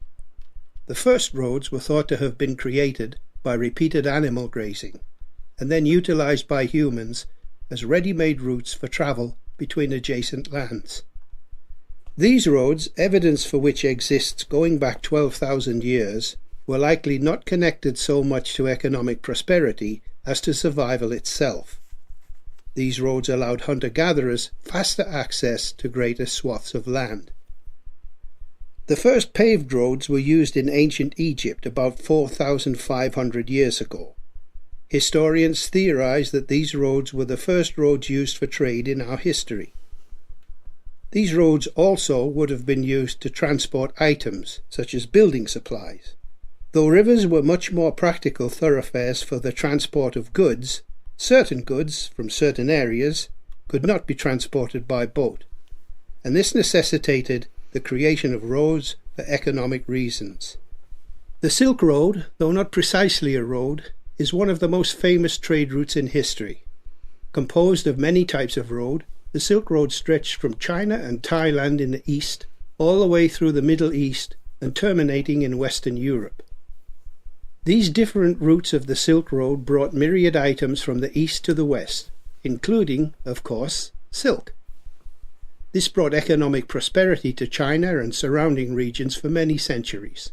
The first roads were thought to have been created by repeated animal grazing, and then utilised by humans as ready-made routes for travel between adjacent lands. These roads, evidence for which exists going back 12,000 years, were likely not connected so much to economic prosperity as to survival itself. These roads allowed hunter-gatherers faster access to greater swaths of land. The first paved roads were used in ancient Egypt about 4,500 years ago. Historians theorize that these roads were the first roads used for trade in our history. These roads also would have been used to transport items, such as building supplies. Though rivers were much more practical thoroughfares for the transport of goods, certain goods from certain areas could not be transported by boat, and this necessitated the creation of roads for economic reasons. The Silk Road, though not precisely a road, is one of the most famous trade routes in history. Composed of many types of road, the Silk Road stretched from China and Thailand in the east all the way through the Middle East and terminating in Western Europe. These different routes of the Silk Road brought myriad items from the east to the west, including, of course, silk. This brought economic prosperity to China and surrounding regions for many centuries.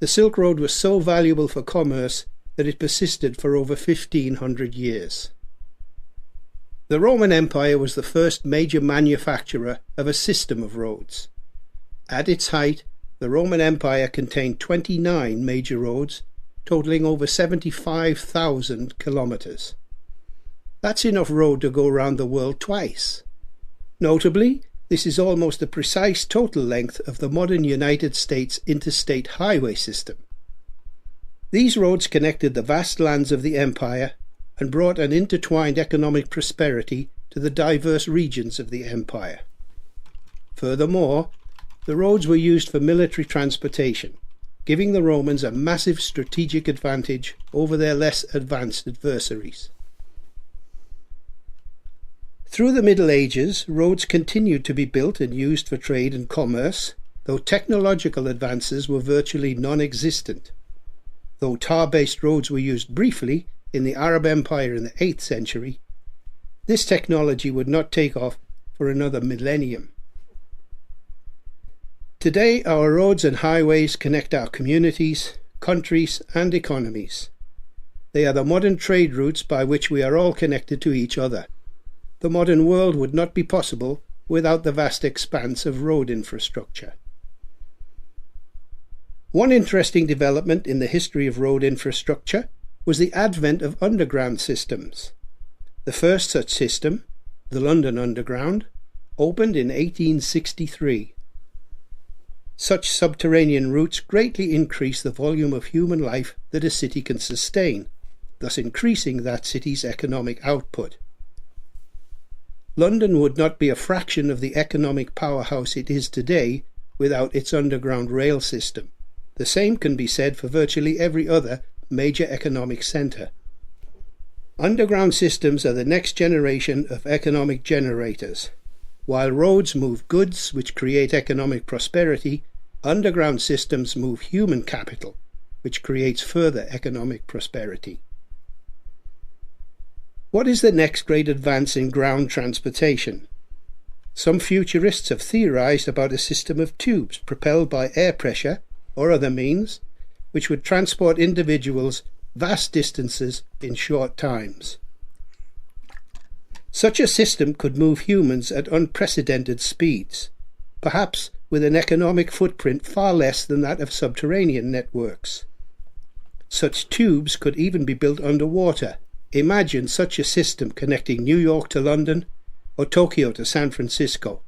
The Silk Road was so valuable for commerce that it persisted for over 1,500 years. The Roman Empire was the first major manufacturer of a system of roads. At its height, the Roman Empire contained 29 major roads, totaling over 75,000 kilometers. That's enough road to go around the world twice. Notably, this is almost the precise total length of the modern United States interstate highway system. These roads connected the vast lands of the empire and brought an intertwined economic prosperity to the diverse regions of the empire. Furthermore, the roads were used for military transportation, giving the Romans a massive strategic advantage over their less advanced adversaries. Through the Middle Ages, roads continued to be built and used for trade and commerce, though technological advances were virtually non-existent. Though tar-based roads were used briefly in the Arab Empire in the 8th century, this technology would not take off for another millennium. Today, our roads and highways connect our communities, countries, and economies. They are the modern trade routes by which we are all connected to each other. The modern world would not be possible without the vast expanse of road infrastructure. One interesting development in the history of road infrastructure was the advent of underground systems. The first such system, the London Underground, opened in 1863. Such subterranean routes greatly increase the volume of human life that a city can sustain, thus increasing that city's economic output. London would not be a fraction of the economic powerhouse it is today without its underground rail system. The same can be said for virtually every other major economic centre. Underground systems are the next generation of economic generators. While roads move goods which create economic prosperity, underground systems move human capital, which creates further economic prosperity. What is the next great advance in ground transportation? Some futurists have theorized about a system of tubes propelled by air pressure or other means, which would transport individuals vast distances in short times. Such a system could move humans at unprecedented speeds, perhaps with an economic footprint far less than that of subterranean networks. Such tubes could even be built underwater. Imagine such a system connecting New York to London or Tokyo to San Francisco.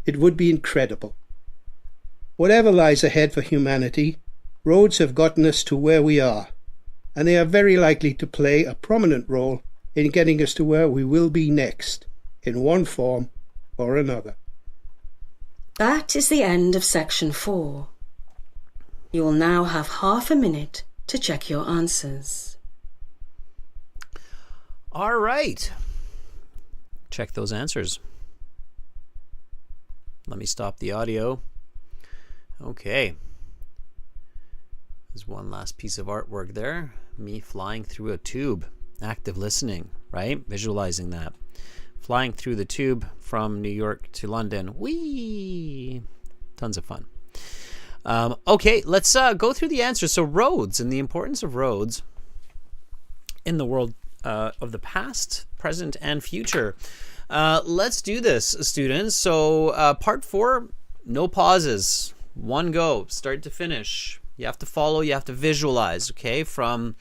It would be incredible. Whatever lies ahead for humanity, roads have gotten us to where we are, and they are very likely to play a prominent role in getting us to where we will be next, in one form or another. That is the end of section 4. You will now have half a minute to check your answers. All right. Check those answers. Let me stop the audio. Okay. There's one last piece of artwork there. Me flying through a tube. Active listening, right? Visualizing that. Flying through the tube from New York to London. Whee! Tons of fun. Okay, let's go through the answers. So roads and the importance of roads in the world of the past, present, and future. Let's do this, students. So part 4, no pauses. One go, start to finish. You have to follow, you have to visualize, okay? From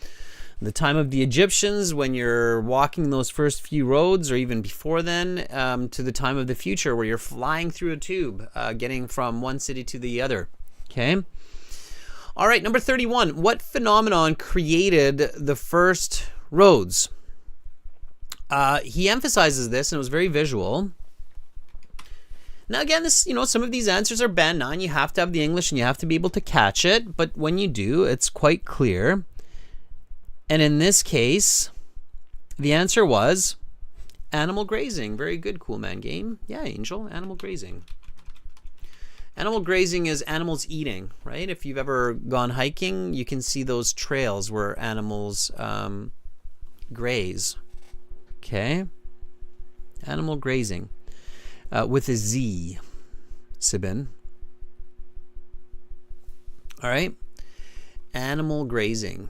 the time of the Egyptians, when you're walking those first few roads, or even before then, to the time of the future, where you're flying through a tube, getting from one city to the other, okay? All right, number 31. What phenomenon created the first roads? He emphasizes this, and it was very visual. Now again, this, some of these answers are band 9. You have to have the English and you have to be able to catch it. But when you do, it's quite clear. And in this case, the answer was animal grazing. Very good, Cool Man Game. Yeah, Angel, animal grazing. Animal grazing is animals eating, right? If you've ever gone hiking, you can see those trails where animals graze. Okay? Animal grazing. With a Z, Sibin. All right? Animal grazing.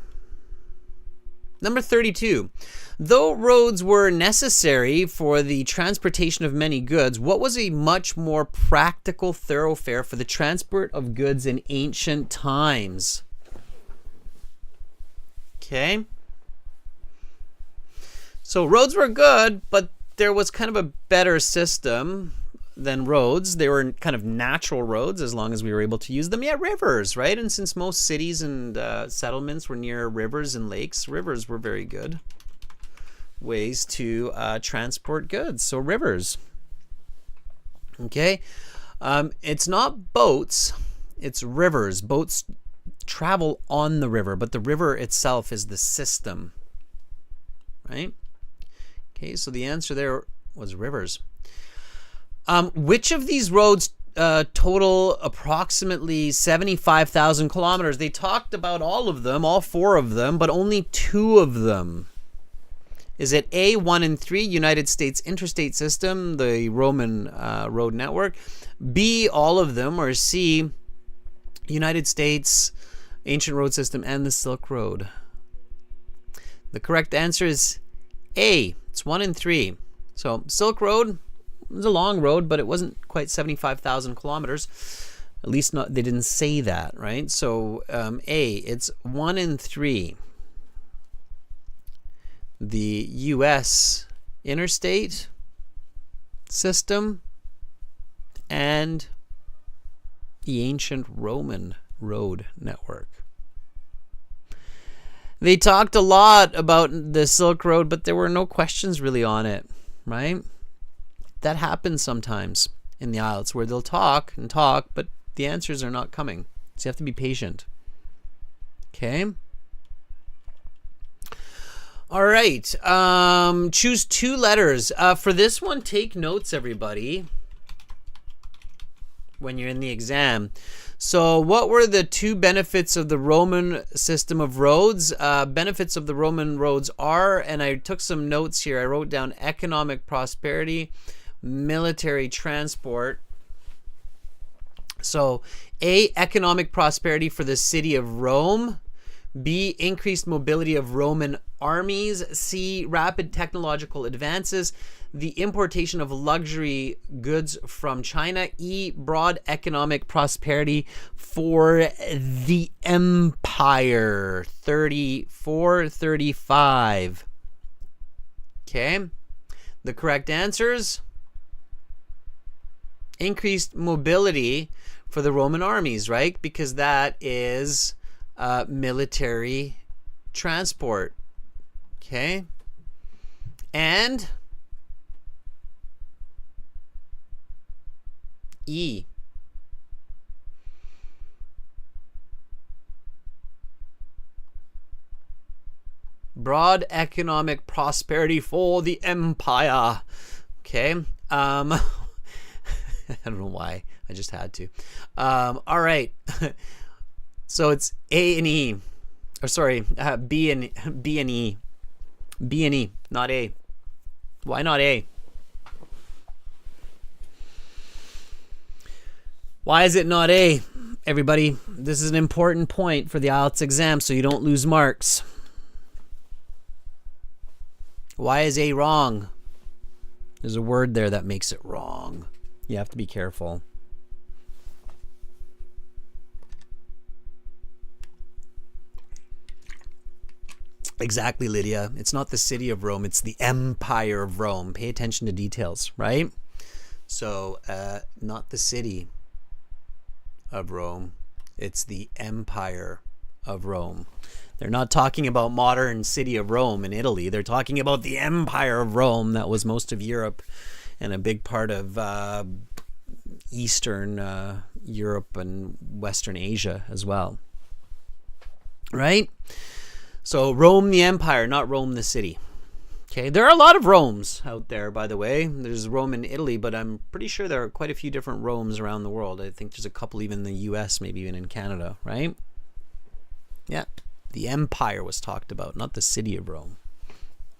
Number 32. Though roads were necessary for the transportation of many goods, what was a much more practical thoroughfare for the transport of goods in ancient times? Okay. So roads were good, but there was kind of a better system than roads. They were kind of natural roads as long as we were able to use them. Yeah, rivers, right? And since most cities and settlements were near rivers and lakes, rivers were very good ways to transport goods. So rivers. Okay. It's not boats, it's rivers. Boats travel on the river, but the river itself is the system, right? Okay, so the answer there was rivers. Which of these roads total approximately 75,000 kilometers? They talked about all of them, all 4 of them, but only 2 of them. Is it A, 1 and 3, United States Interstate System, the Roman road network, B, all of them, or C, United States Ancient Road System and the Silk Road? The correct answer is A. It's 1 and 3. So Silk Road was a long road, but it wasn't quite 75,000 kilometers. At least not, they didn't say that, right? So A, it's 1 and 3. The U.S. Interstate System and the ancient Roman road network. They talked a lot about the Silk Road, but there were no questions really on it, right? That happens sometimes in the IELTS where they'll talk and talk, but the answers are not coming. So you have to be patient. Okay? All right. Choose 2 letters. For this one, take notes, everybody, when you're in the exam. So what were the 2 benefits of the Roman system of roads? Benefits of the Roman roads are, and I took some notes here. I wrote down economic prosperity, military transport. So A, economic prosperity for the city of Rome. B, increased mobility of Roman armies. C, rapid technological advances, the importation of luxury goods from China. E, broad economic prosperity for the empire. 34, 35. Okay. The correct answers: increased mobility for the Roman armies, right? Because that is military transport. Okay. And E, broad economic prosperity for the empire. Okay. I don't know why. I just had to. All right. So it's A and E. Or sorry, B and E. B and E, not A. Why not A? Why is it not A? Everybody, this is an important point for the IELTS exam so you don't lose marks. Why is A wrong? There's a word there that makes it wrong. You have to be careful. Exactly, Lydia. It's not the city of Rome. It's the empire of Rome. Pay attention to details, right? So, not the city of Rome. It's the empire of Rome. They're not talking about modern city of Rome in Italy. They're talking about the empire of Rome that was most of Europe and a big part of Eastern Europe and Western Asia as well. Right? So Rome the empire, not Rome the city. Okay, there are a lot of Romes out there, by the way. There's Rome in Italy, but I'm pretty sure there are quite a few different Romes around the world. I think there's a couple even in the US, maybe even in Canada, right? Yeah, the empire was talked about, not the city of Rome.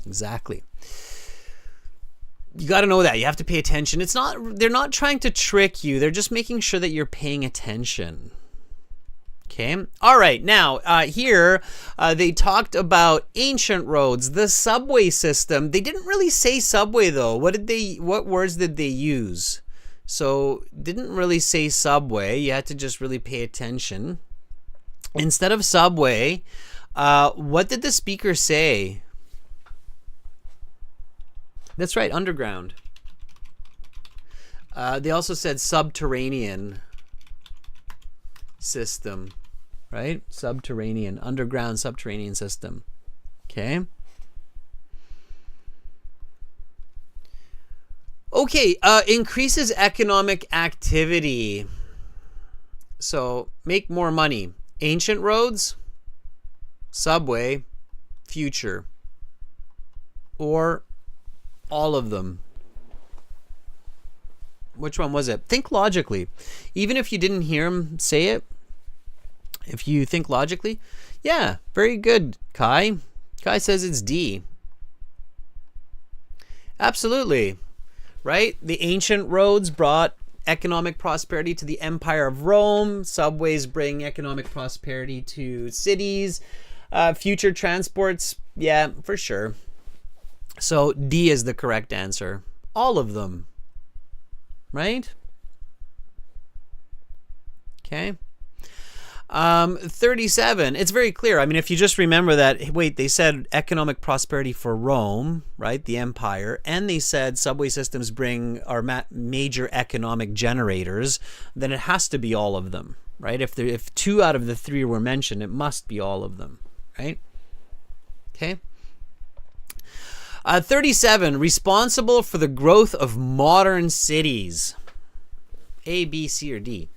Exactly. You got to know that. You have to pay attention. They're not trying to trick you. They're just making sure that you're paying attention. Okay. All right. Now, here they talked about ancient roads, the subway system. They didn't really say subway though. What words did they use? So, didn't really say subway. You had to just really pay attention. Instead of subway, what did the speaker say? That's right, underground. They also said subterranean system, right? Subterranean, underground subterranean system. Okay. Okay, increases economic activity. So, make more money. Ancient roads, subway, future. Or all of them. Which one was it? Think logically. Even if you didn't hear him say it, if you think logically, yeah, very good, Kai. Kai says it's D. Absolutely. Right? The ancient roads brought economic prosperity to the empire of Rome. Subways bring economic prosperity to cities. Future transports, yeah, for sure. So D is the correct answer. All of them. Right? Okay. 37. It's very clear. I mean, if you just remember that, wait, they said economic prosperity for Rome, right? The empire. And they said subway systems are major economic generators. Then it has to be all of them, right? If 2 out of the 3 were mentioned, it must be all of them, right? Okay. 37. Responsible for the growth of modern cities. A, B, C, or D?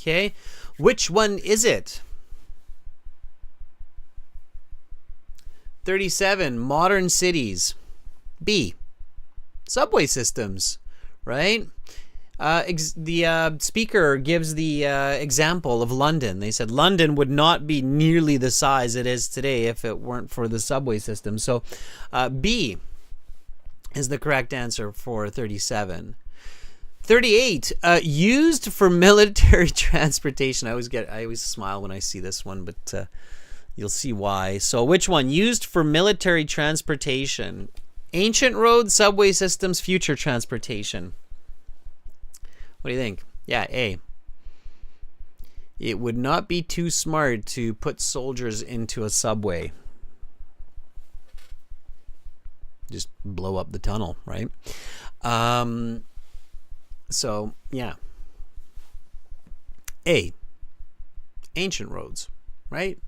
Okay. Which one is it? 37. Modern cities. B. Subway systems. Right? The speaker gives the example of London. They said London would not be nearly the size it is today if it weren't for the subway system. So B is the correct answer for 37. 38. Used for military transportation. I always smile when I see this one, but you'll see why. So which one? Used for military transportation. Ancient roads, subway systems, future transportation. What do you think? Yeah, A. It would not be too smart to put soldiers into a subway. Just blow up the tunnel, right? So, yeah. A. Ancient roads, right?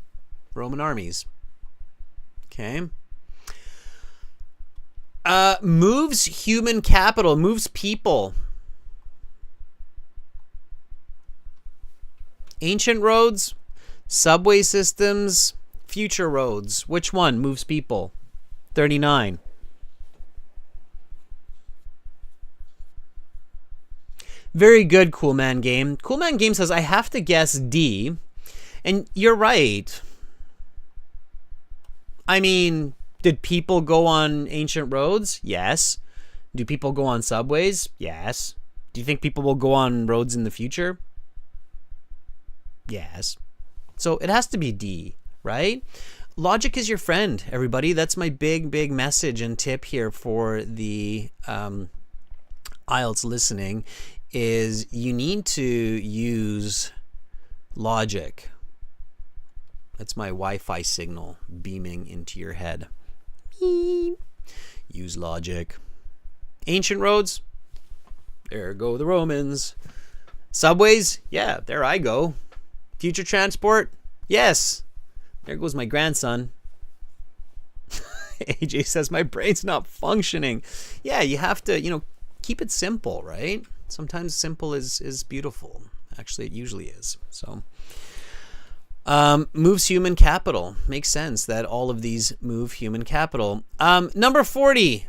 Roman armies. Okay. Moves human capital, moves people. Ancient roads, subway systems, future roads. Which one moves people? 39. Very good, Cool Man Game. Cool Man Game says, I have to guess D. And you're right. I mean, did people go on ancient roads? Yes. Do people go on subways? Yes. Do you think people will go on roads in the future? Yes. So it has to be D, right? Logic is your friend, everybody. That's my big message and tip here for the IELTS listening, is you need to use logic. That's my Wi-Fi signal beaming into your head. Beep. Use logic. Ancient roads, there go the Romans. Subways, yeah, there I go. Future transport, yes, there goes my grandson. AJ says my brain's not functioning. Yeah, you have to, keep it simple, right? Sometimes simple is beautiful. Actually, it usually is. So, moves human capital. Makes sense that all of these move human capital. Number 40.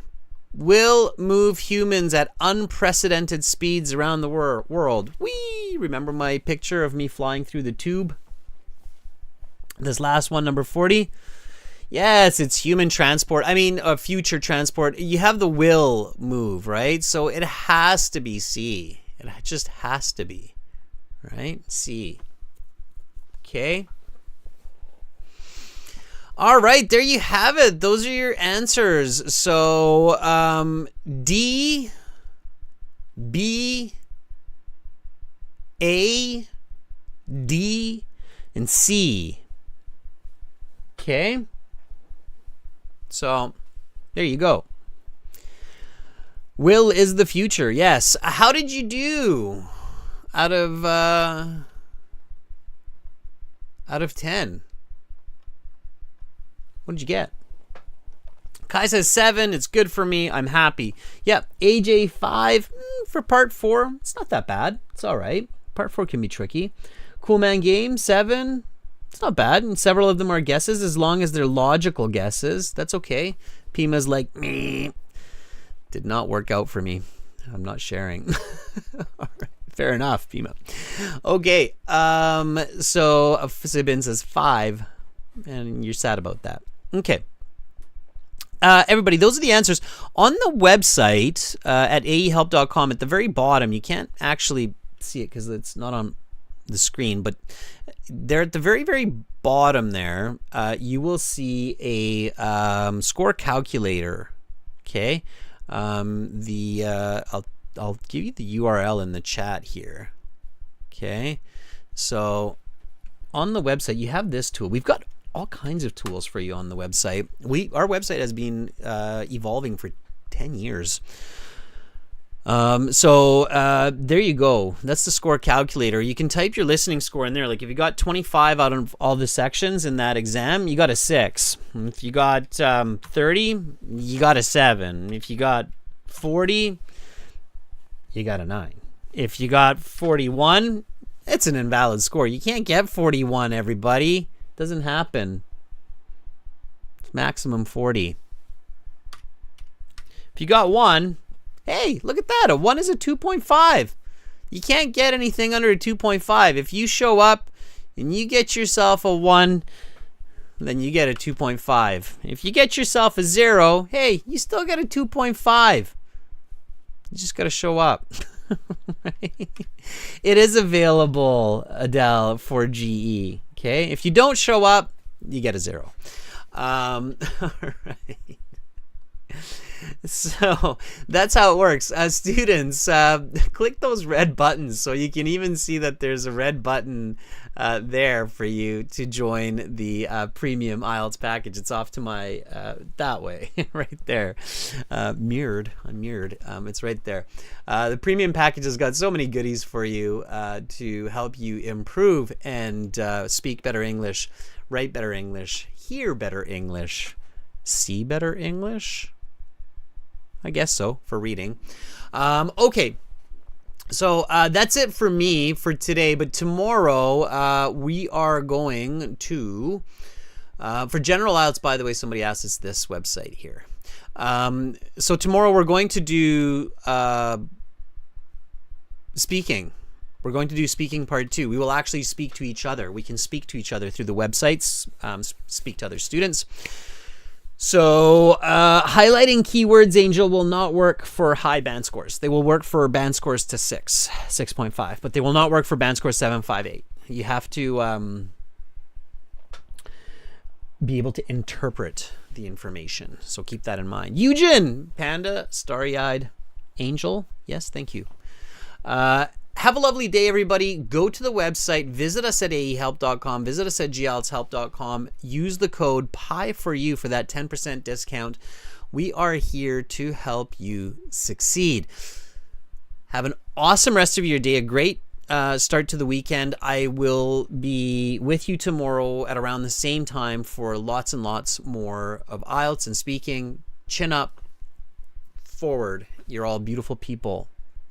Will move humans at unprecedented speeds around the world. Whee! Remember my picture of me flying through the tube? This last one, number 40. Yes, it's human transport. I mean, future transport. You have the will move, right? So it has to be C. It just has to be, right? C. Okay. All right, there you have it. Those are your answers. So D, B, A, D, and C. Okay. So there you go. Will is the future. Yes. How did you do out of 10? What did you get? Kai says 7. It's good for me. I'm happy. Yep. AJ 5 for part 4. It's not that bad. It's all right. Part 4 can be tricky. Cool Man Game 7. It's not bad. And several of them are guesses, as long as they're logical guesses. That's okay. Pima's like, meh. Did not work out for me. I'm not sharing. All right. Fair enough, Pima. Okay. So Sibin says 5. And you're sad about that. Okay. Everybody, those are the answers. On the website at aehelp.com, at the very bottom, you can't actually see it because it's not on the screen, but there at the very, very bottom there, you will see a score calculator. Okay. I'll give you the URL in the chat here. Okay. So on the website, you have this tool. We've got all kinds of tools for you on the website. Our website has been evolving for 10 years. So there you go. That's the score calculator. You can type your listening score in there. Like if you got 25 out of all the sections in that exam, you got a 6. If you got 30, you got a 7. If you got 40, you got a 9. If you got 41, it's an invalid score. You can't get 41, everybody. Doesn't happen. It's maximum 40. If you got 1, hey, look at that. A 1 is a 2.5. You can't get anything under a 2.5. If you show up and you get yourself a 1, then you get a 2.5. If you get yourself a 0, hey, you still get a 2.5. You just got to show up. Right? It is available, Adele, for GE. Okay, if you don't show up, you get a 0. All right. So that's how it works. Students, click those red buttons so you can even see that there's a red button there for you to join the premium IELTS package. It's off to my that way right there. I'm mirrored. It's right there. The premium package has got so many goodies for you to help you improve and speak better English, write better English, hear better English, see better English. I guess so, for reading. Okay, so that's it for me for today. But tomorrow we are going to, for General IELTS, by the way, somebody asked us this website here. So tomorrow we're going to do speaking. We're going to do speaking part 2. We will actually speak to each other. We can speak to each other through the websites, speak to other students. So highlighting keywords, Angel, will not work for high band scores. They will work for band scores to 6.5, but they will not work for band scores 7, 5, 8. You have to be able to interpret the information. So keep that in mind. Eugen, Panda, Starry-Eyed, Angel. Yes, thank you. Have a lovely day, everybody. Go to the website. Visit us at aehelp.com. Visit us at gieltshelp.com. Use the code PIE4U for that 10% discount. We are here to help you succeed. Have an awesome rest of your day. A great start to the weekend. I will be with you tomorrow at around the same time for lots and lots more of IELTS and speaking. Chin up, forward. You're all beautiful people.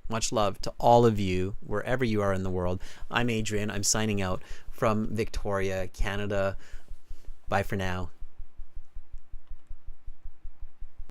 Much love to all of you, wherever you are in the world. I'm Adrian. I'm signing out from Victoria, Canada. Bye for now.